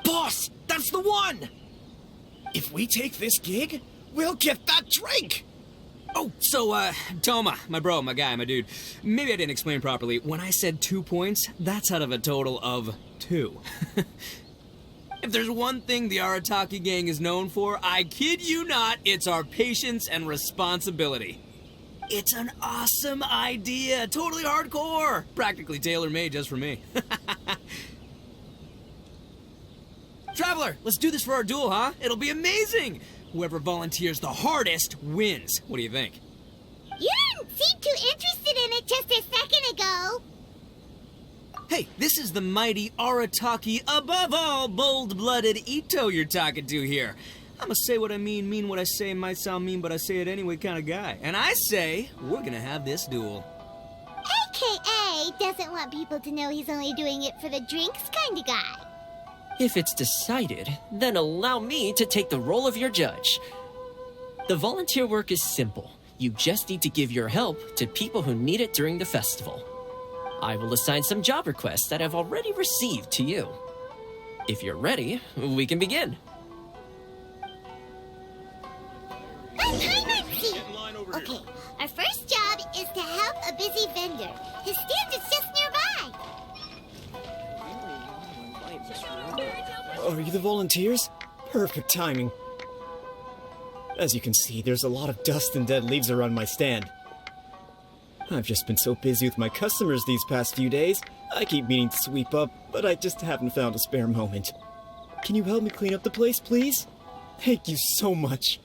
Boss, that's the one! If we take this gig, we'll get that drink! Oh, so, Toma, my bro, my guy, my dude. Maybe I didn't explain properly. When I said 2 points, that's out of a total of 2. If there's one thing the Arataki gang is known for, I kid you not, it's our patience and responsibility. It's an awesome idea, totally hardcore, practically tailor-made just for me. Traveler, let's do this for our duel, huh? It'll be amazing! Whoever volunteers the hardest wins. What do you think? You didn't seem too interested in it just a second ago. Hey, this is the mighty Arataki, above all bold-blooded Ito you're talking to here. I'm a say what I mean what I say, might sound mean, but I say it anyway kind of guy. And I say, we're gonna have this duel. AKA doesn't want people to know he's only doing it for the drinks kind of guy. If it's decided, then allow me to take the role of your judge. The volunteer work is simple. You just need to give your help to people who need it during the festival. I will assign some job requests that I've already received to you. If you're ready, we can begin. Okay, our first job is to help a busy vendor. His stand is just nearby. Are you the volunteers? Perfect timing. As you can see, there's a lot of dust and dead leaves around my stand. I've just been so busy with my customers these past few days. I keep meaning to sweep up, but I just haven't found a spare moment. Can you help me clean up the place, please? Thank you so much.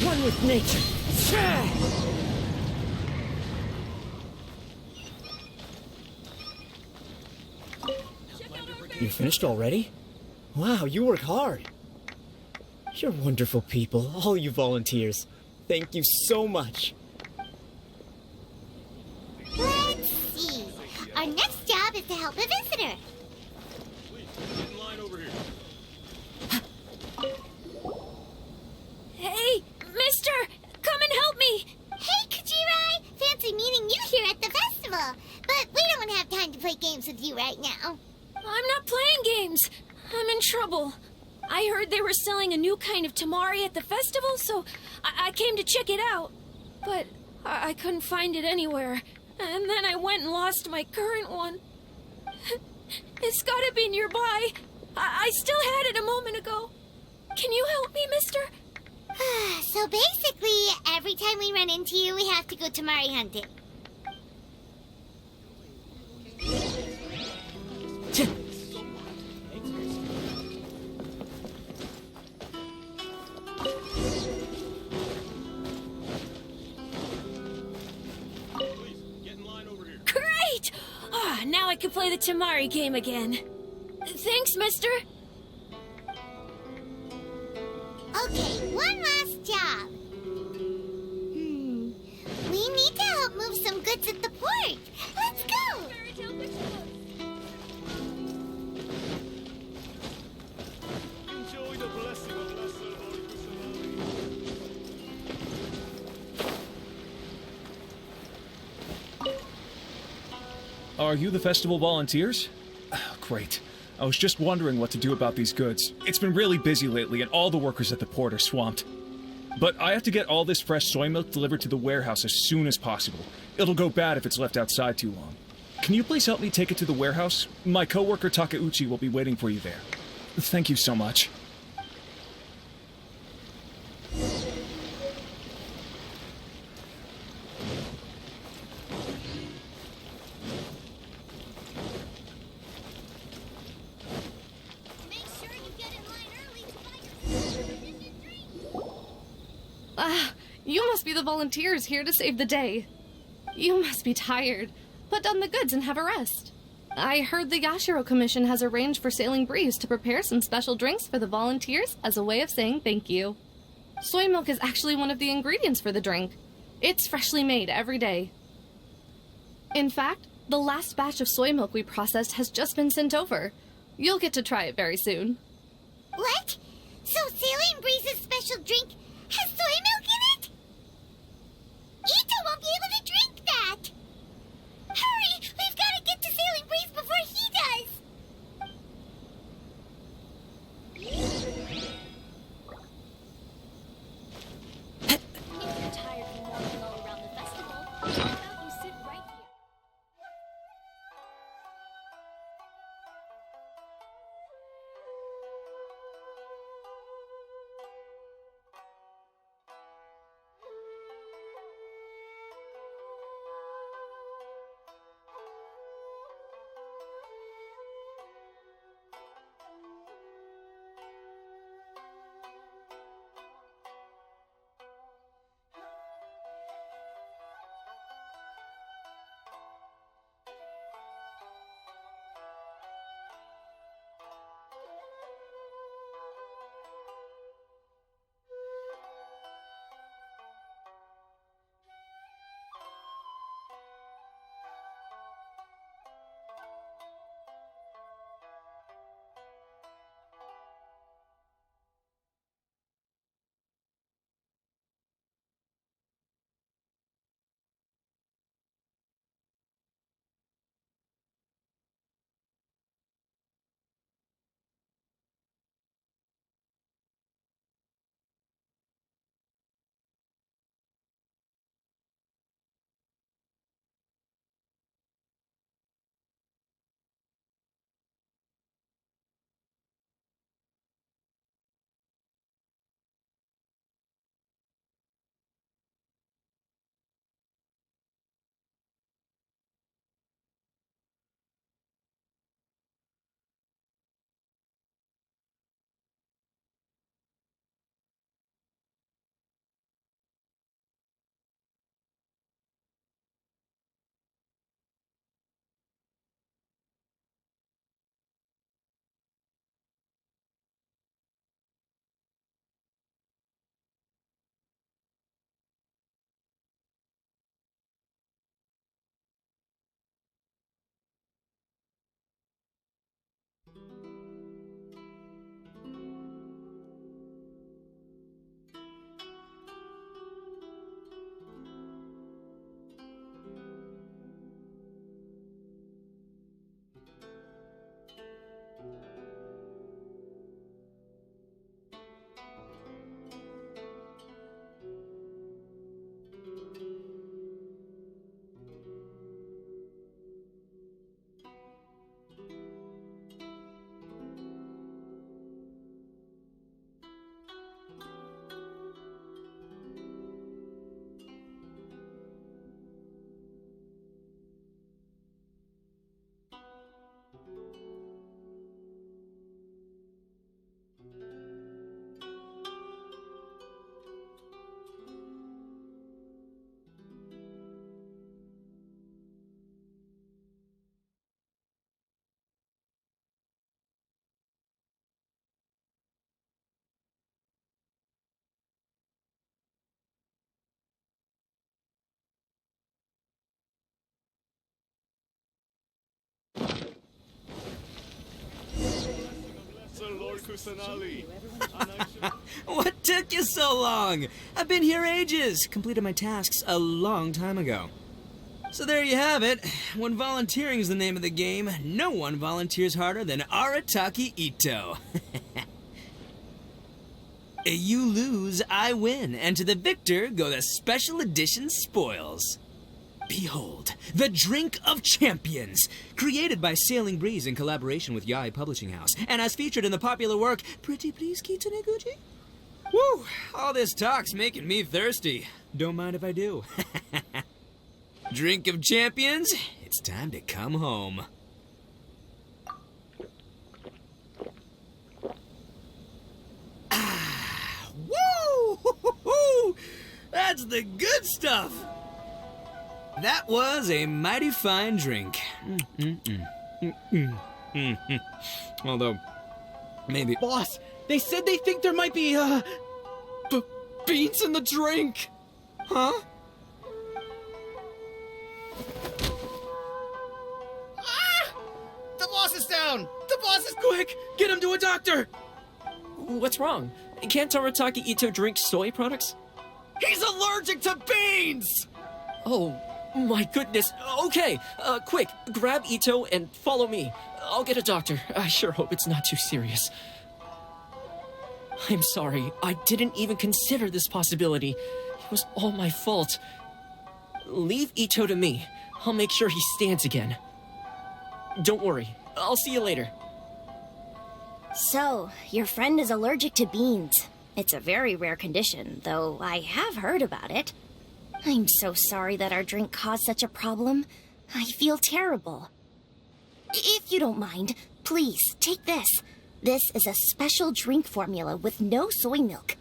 One with nature. You finished already? Wow, you work hard. You're wonderful people, all you volunteers. Thank you so much. Let's see. Our next job is to help a visitor. In line over here. Hey, mister! Come and help me! Hey, Kajirai! Fancy meeting you here at the festival. But we don't have time to play games with you right now. I'm not playing games. I'm in trouble. I heard they were selling a new kind of tamari at the festival, so I came to check it out. But I couldn't find it anywhere. And then I went and lost my current one. It's gotta be nearby. I still had it a moment ago. Can you help me, mister? So basically, every time we run into you, we have to go tamari hunting. Great! Now I can play the tamari game again. Thanks, mister. Okay, one last job. We need to help move some goods at the port. Let's go! Enjoy the blessing of Lesser Lord Kusanagi. Are you the festival volunteers? Great. I was just wondering what to do about these goods. It's been really busy lately, and all the workers at the port are swamped. But I have to get all this fresh soy milk delivered to the warehouse as soon as possible. It'll go bad if it's left outside too long. Can you please help me take it to the warehouse? My coworker Takeuchi will be waiting for you there. Thank you so much. You must be the volunteers here to save the day. You must be tired. Put down the goods and have a rest. I heard the Yashiro Commission has arranged for Sailing Breeze to prepare some special drinks for the volunteers as a way of saying thank you. Soy milk is actually one of the ingredients for the drink. It's freshly made every day. In fact, the last batch of soy milk we processed has just been sent over. You'll get to try it very soon. What? So Sailing Breeze's special drink has soy milk in it? Ito won't be able to drink that! Hurry! We've got to get to Sailing Breeze before he does! If you're tired from walking all around the festival, how about you sit right here? What took you so long? I've been here ages. Completed my tasks a long time ago. So there you have it. When volunteering is the name of the game, no one volunteers harder than Arataki Ito. You lose, I win, and to the victor go the special edition spoils. Behold, the Drink of Champions, created by Sailing Breeze in collaboration with Yae Publishing House, and as featured in the popular work, Pretty Please Kitsune Guji? Woo! All this talk's making me thirsty. Don't mind if I do. Drink of Champions, it's time to come home. Woo! That's the good stuff! That was a mighty fine drink. Although, maybe... Boss, they said they think there might be, beans in the drink! Huh? The boss is down! The boss is... Quick! Get him to a doctor! What's wrong? Can't Arataki Ito drink soy products? He's allergic to beans! Oh, my goodness. Okay, quick, grab Ito and follow me. I'll get a doctor. I sure hope it's not too serious. I'm sorry. I didn't even consider this possibility. It was all my fault. Leave Ito to me. I'll make sure he stands again. Don't worry. I'll see you later. So, your friend is allergic to beans. It's a very rare condition, though I have heard about it. I'm so sorry that our drink caused such a problem. I feel terrible. If you don't mind, please, take this. This is a special drink formula with no soy milk.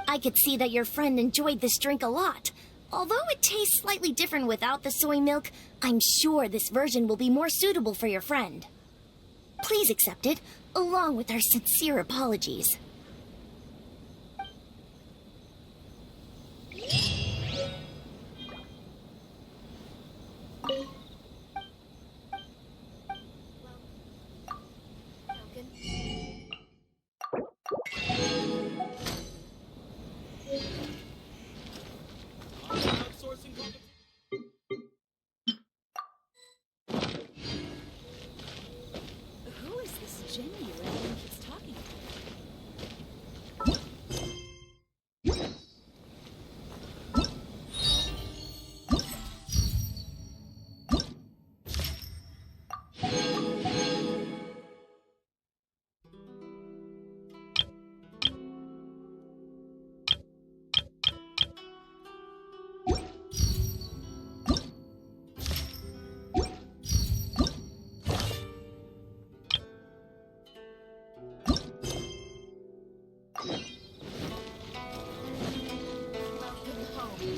I could see that your friend enjoyed this drink a lot. Although it tastes slightly different without the soy milk, I'm sure this version will be more suitable for your friend. Please accept it, along with our sincere apologies. Who is this Jinyu everyone keeps talking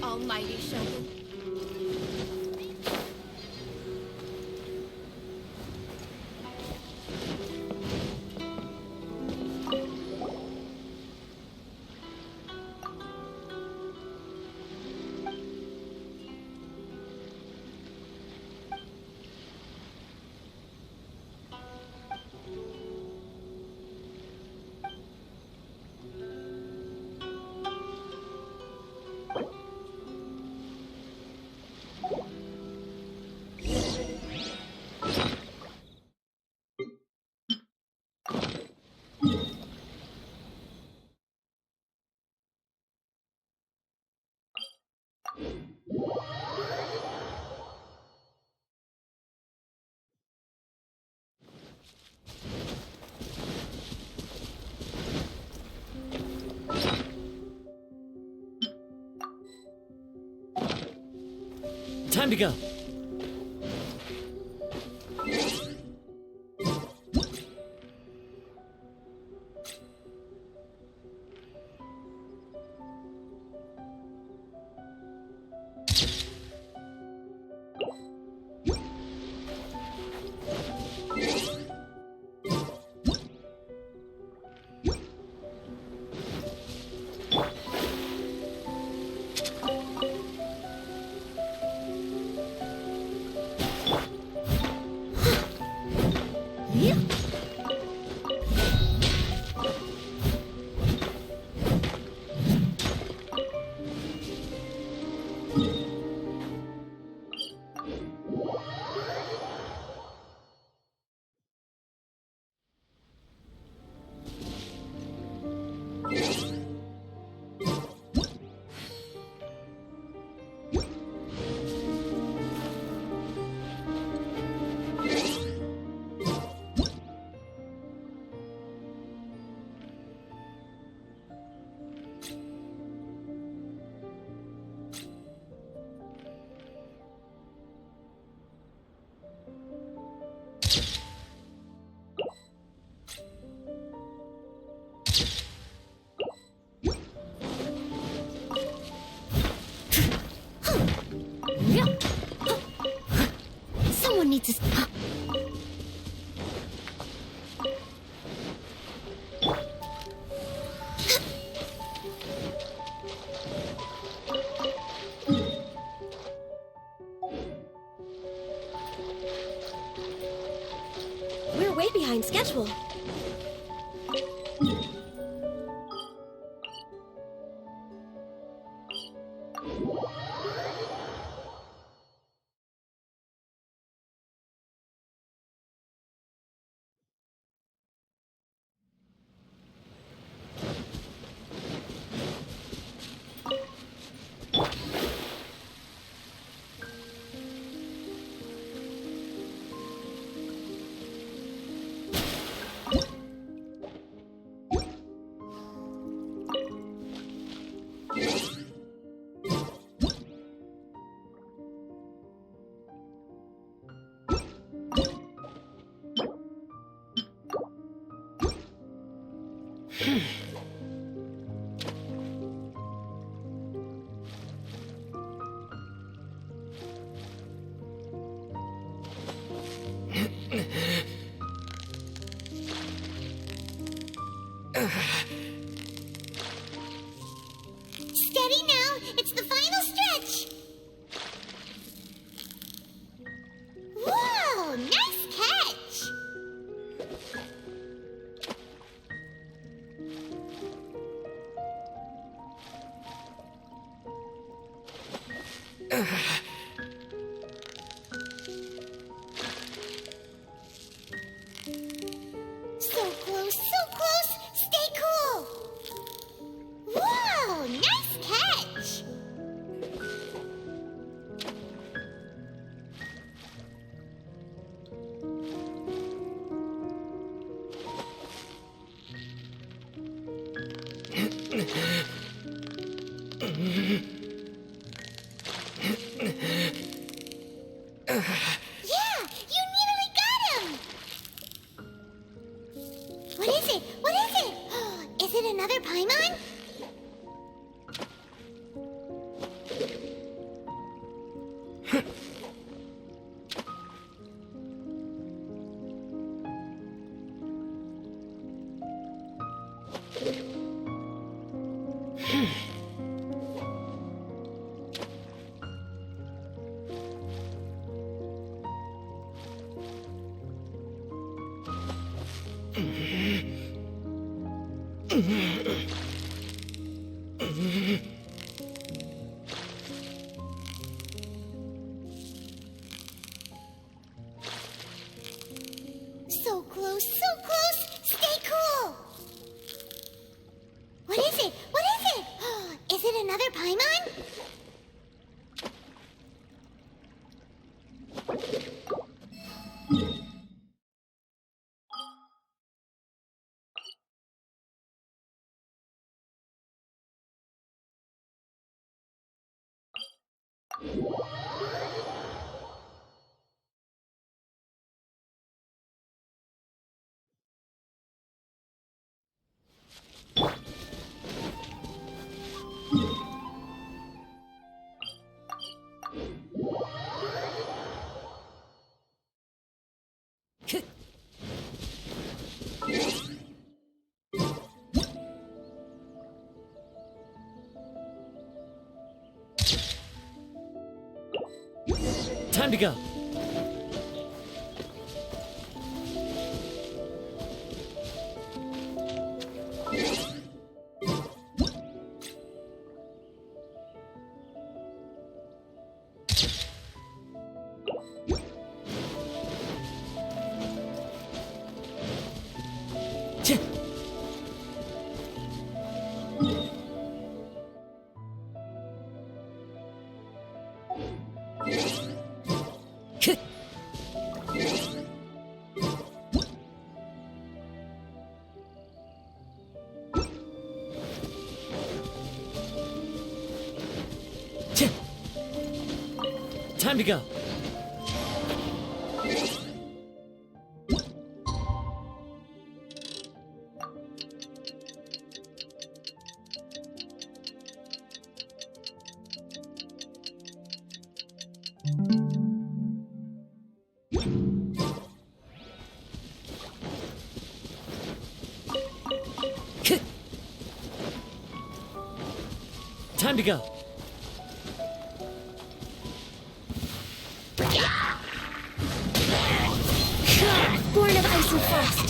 Almighty Shogun. Time to go. Someone needs to. We're way behind schedule. Steady now. It's the final stretch. Whoa, nice catch. So close, so close. Stay cool. Whoa, nice catch. Yeah, you nearly got him. What is it? What is it? Is it another Paimon? So close, so close. Stay cool. What is it? What is it? Is it another Paimon? Time to go. Time to go. Time to go. Born of ice and frost.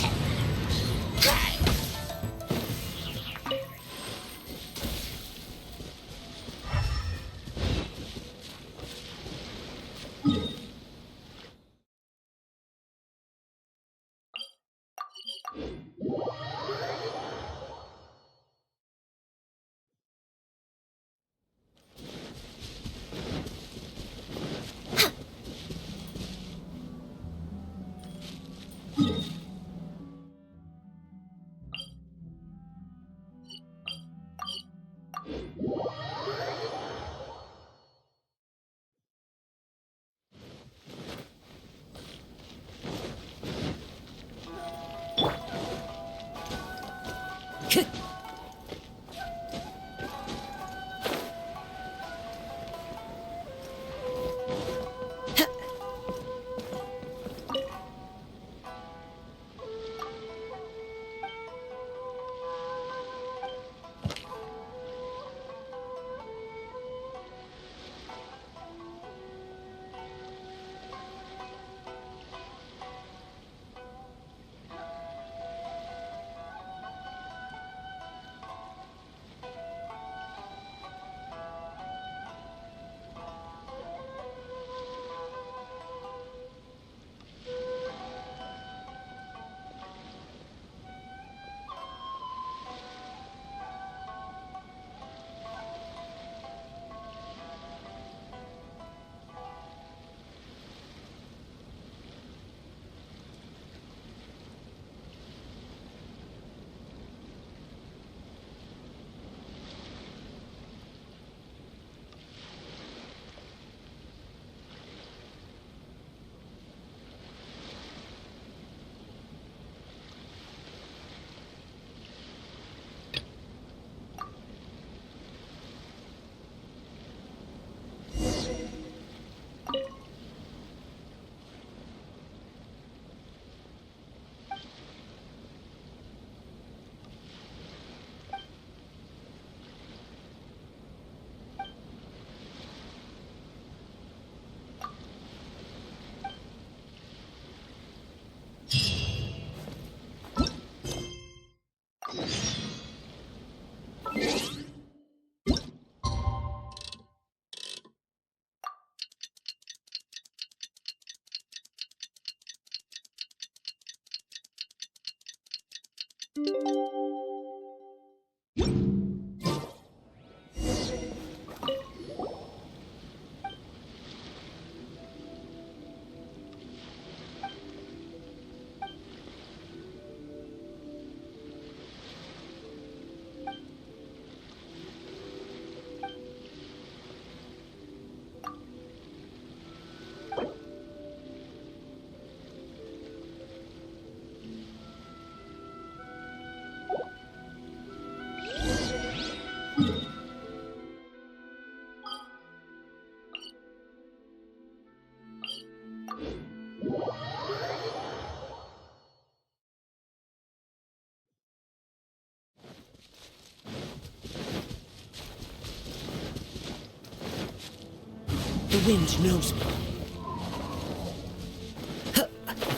The wind knows me.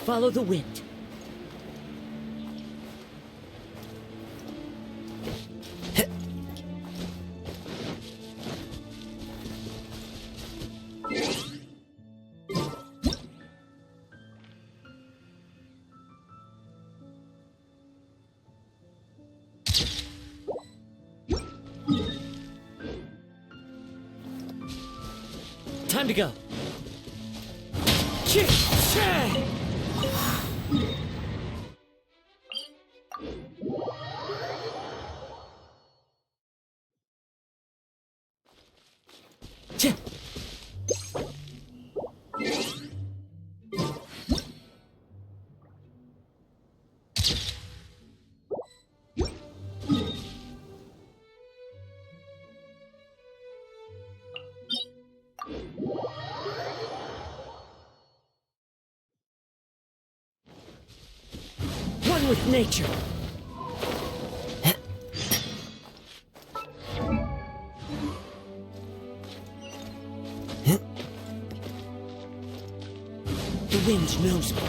Follow the wind. Time to go. One with nature. wind knows me.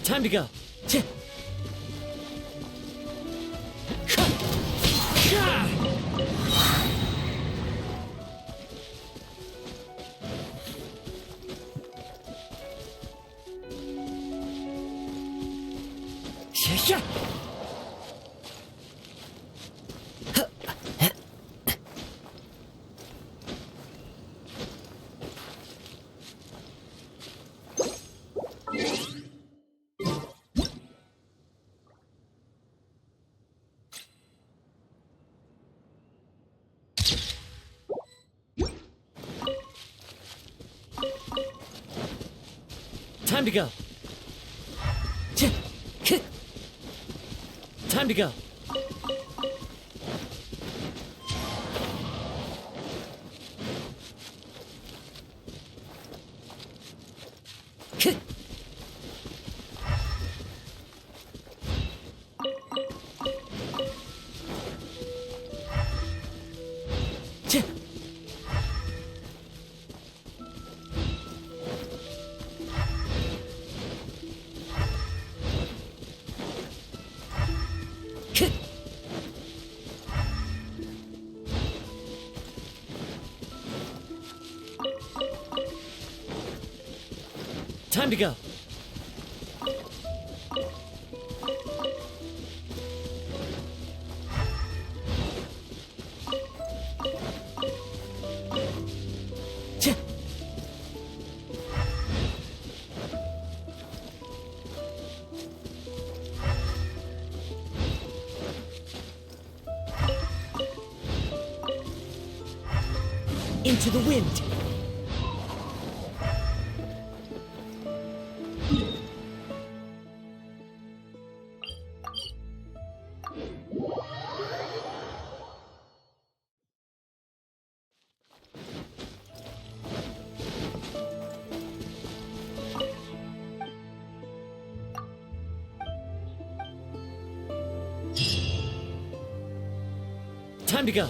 Time to go. Time to go. Time to go. Time to go. Into the wind. Time to go.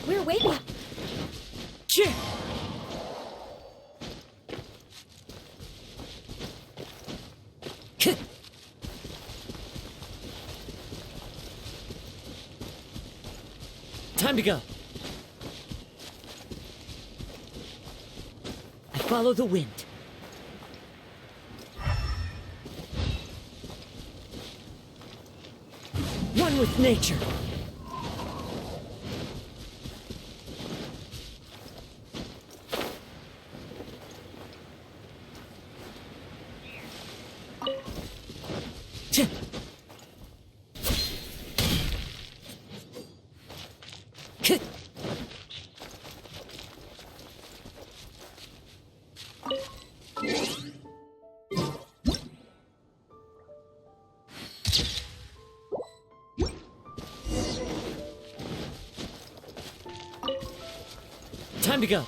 We're waiting. Time to go. I follow the wind. One with nature. Time to go.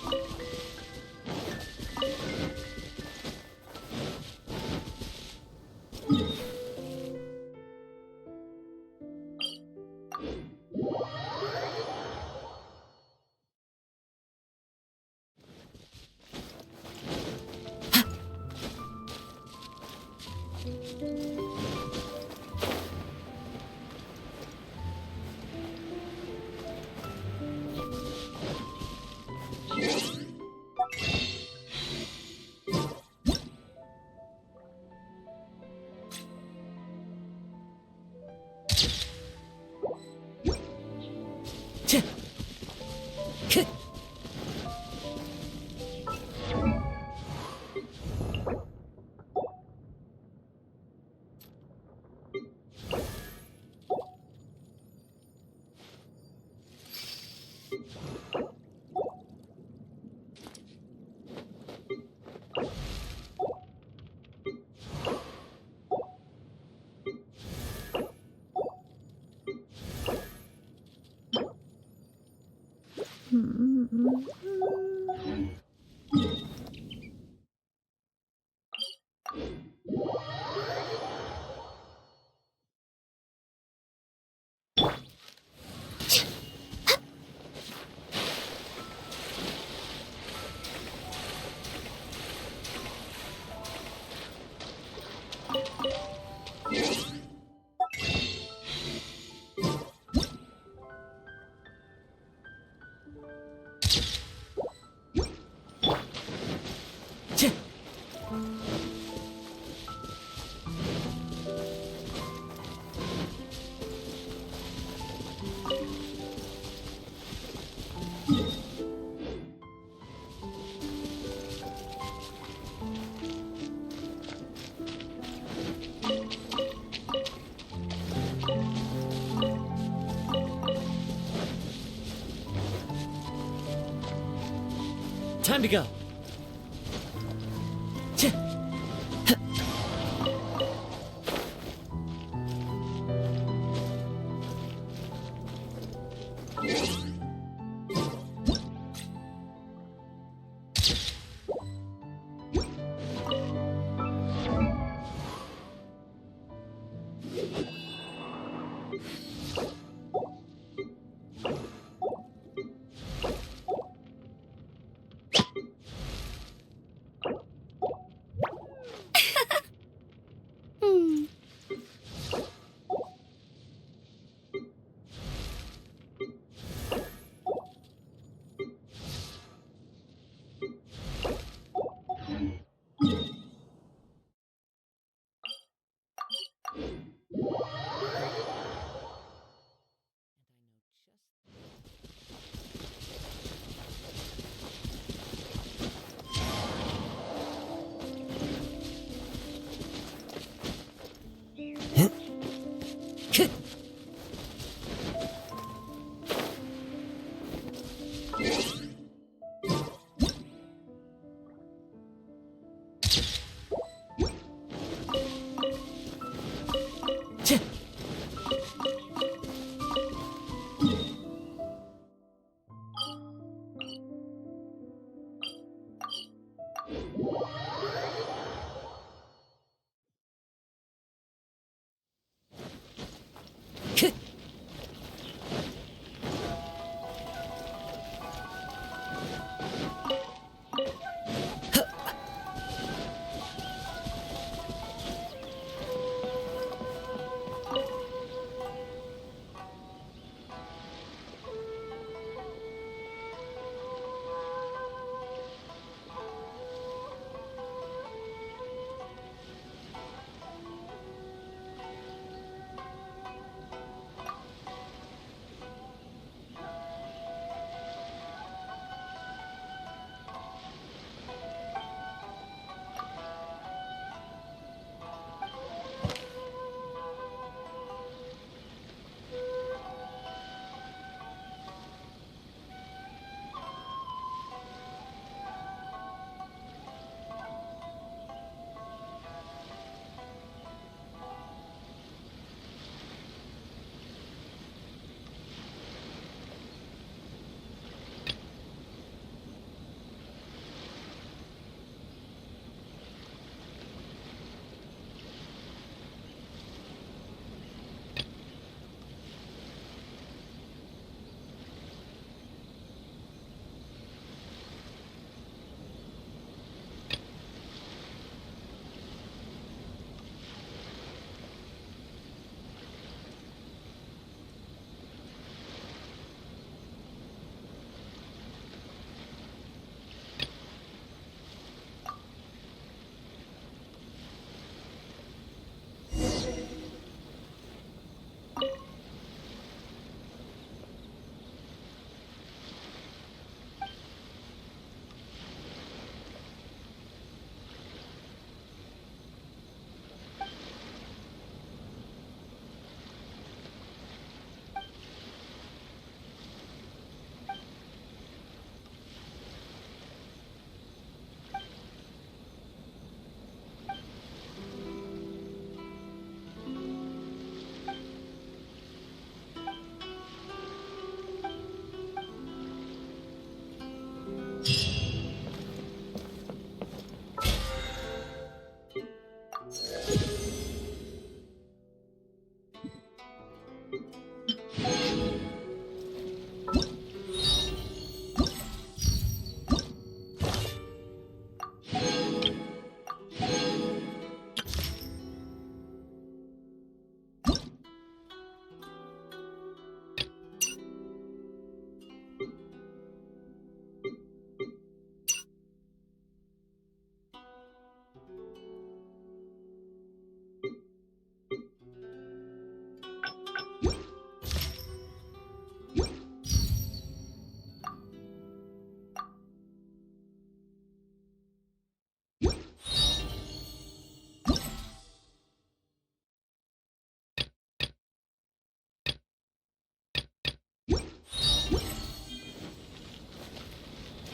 Time to go.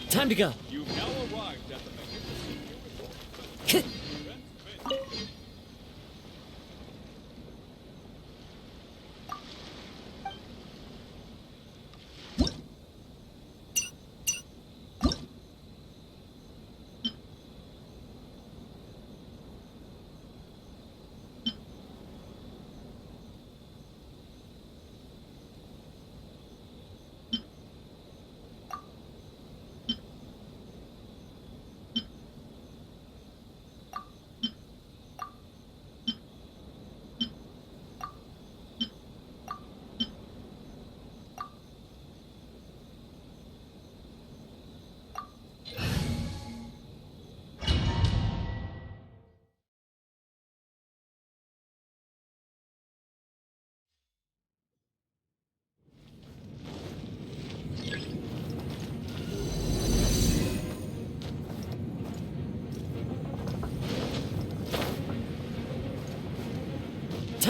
Time to go. You've now Time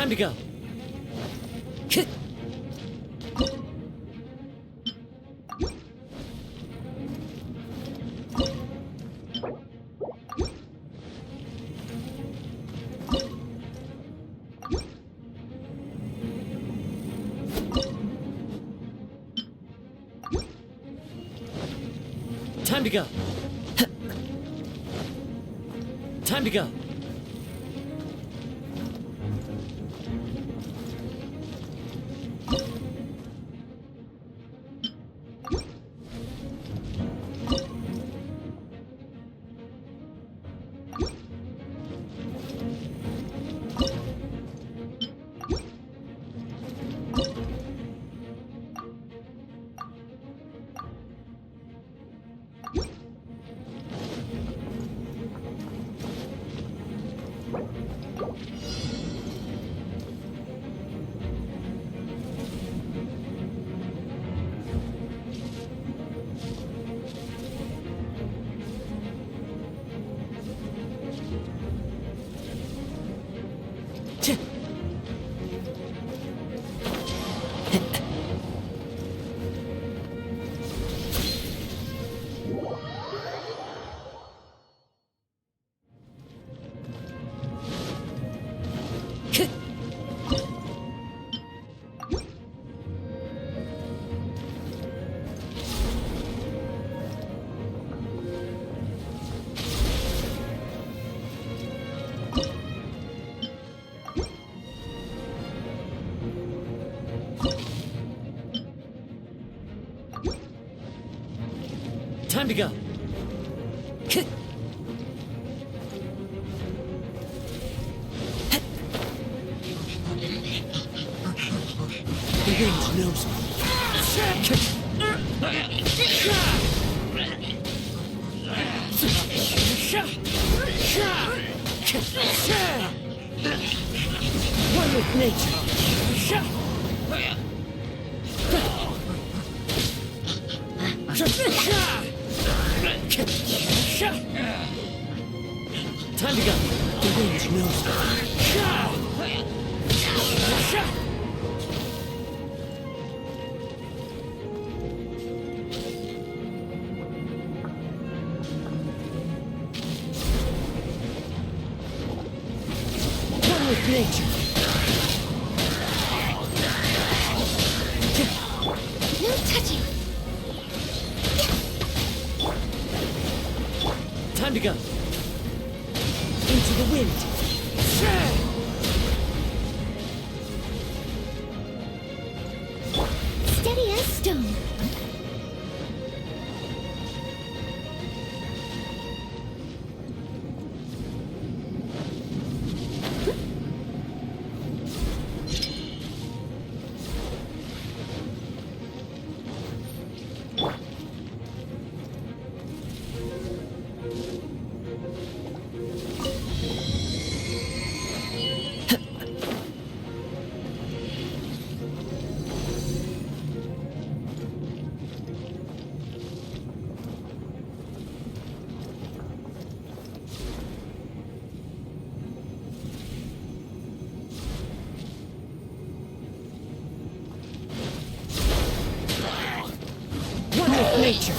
to go. Time to go. Time to go. Time to go. The wind knows me. One with nature. Time to go. The wind knows me. One with nature. No touching. Time to go. Into the wind. Steady as stone. One with nature.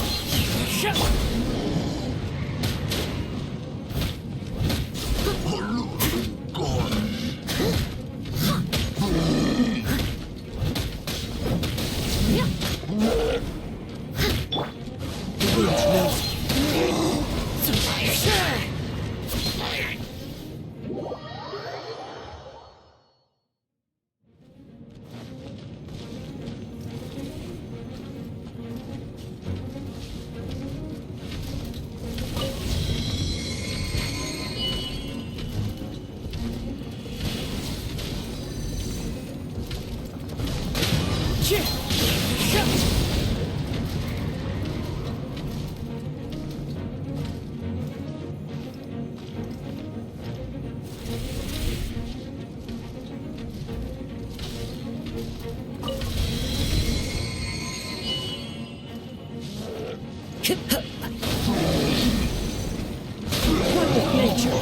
One with nature.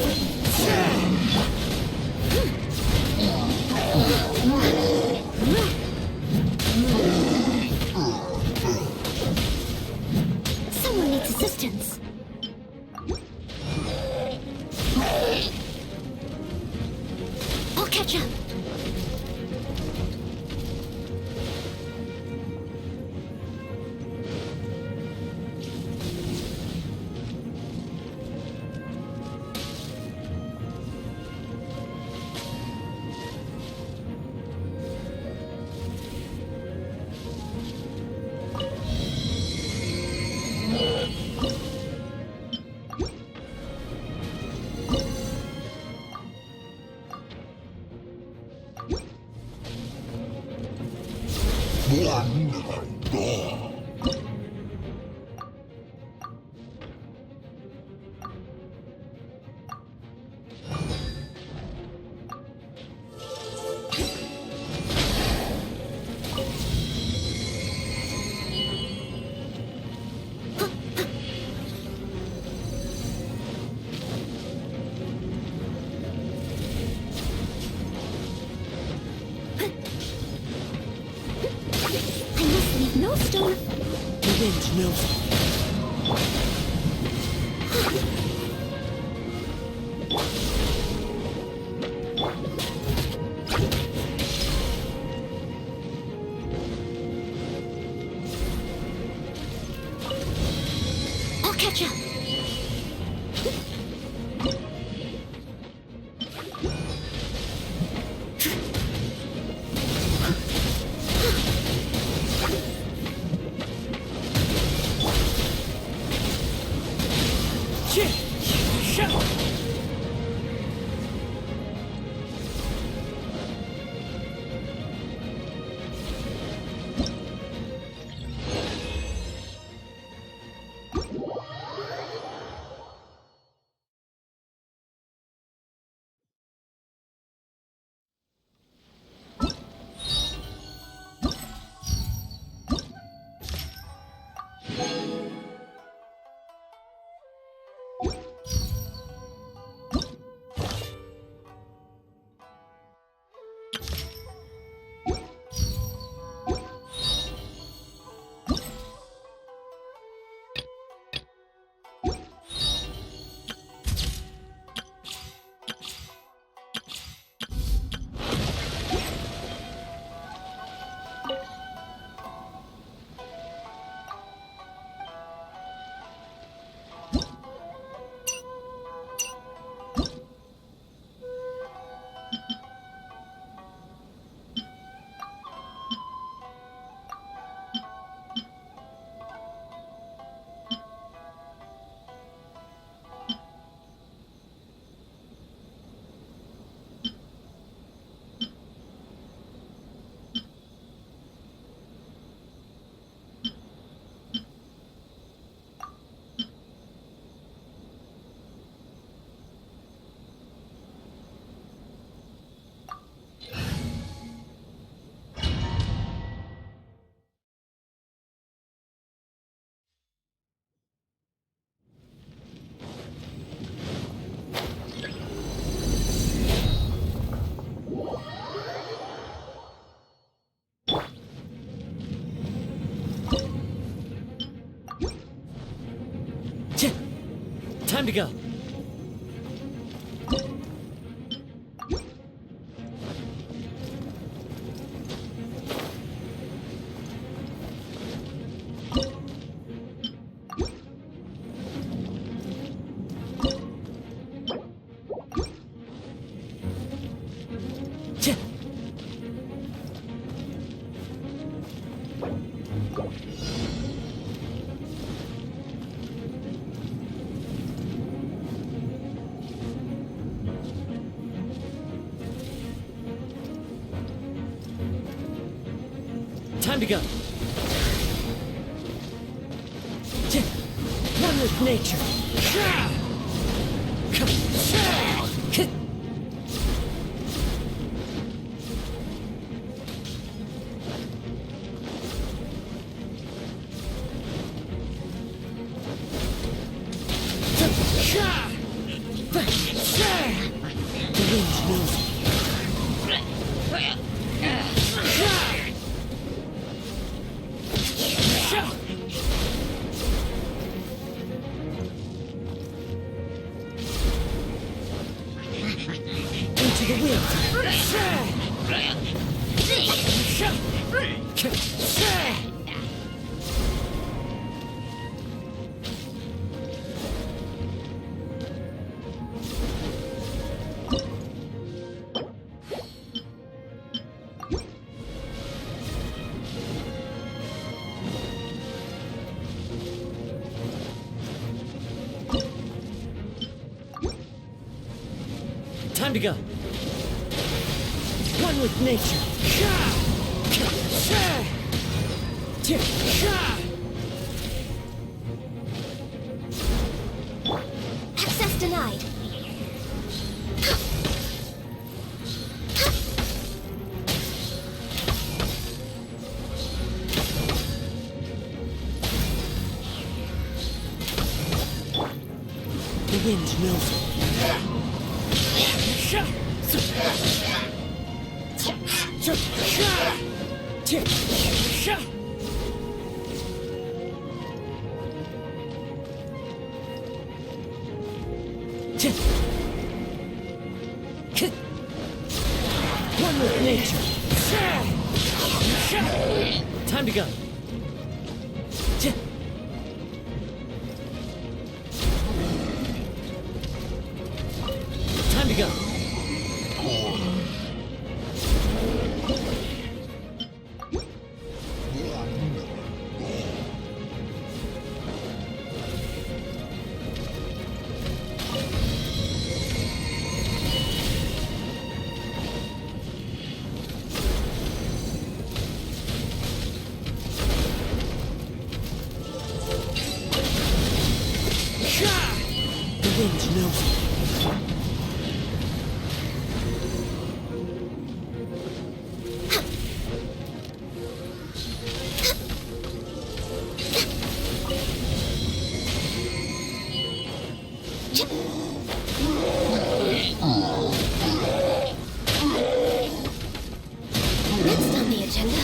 Someone needs assistance. I'll catch up. I must leave no stone. Revenge knows. I'll catch up. Time to go. Time to go. One with nature. wind knows it. Into the wind. Time to go. One with nature. Access denied. The wind knows it. One with nature. Time to go. Time to go. The wind knows it. Next on the agenda.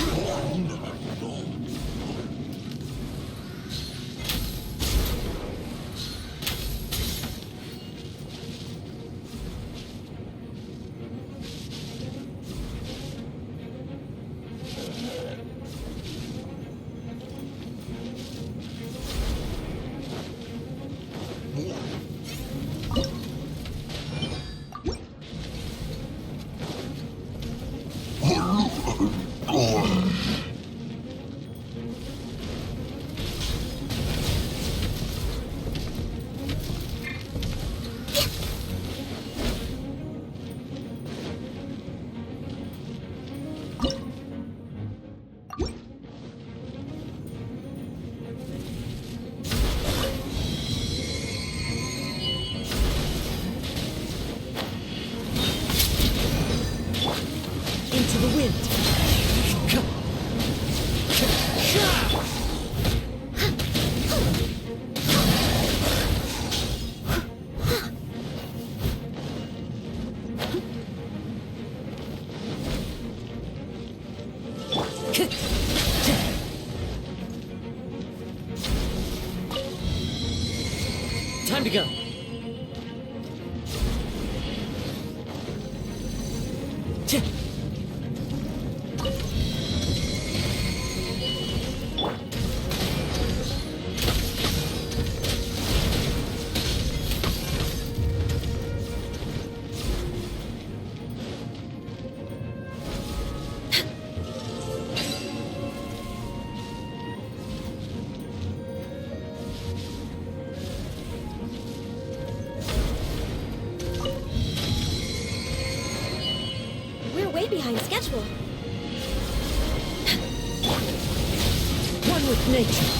Into the wind. Time to go. We're way behind schedule. One with nature.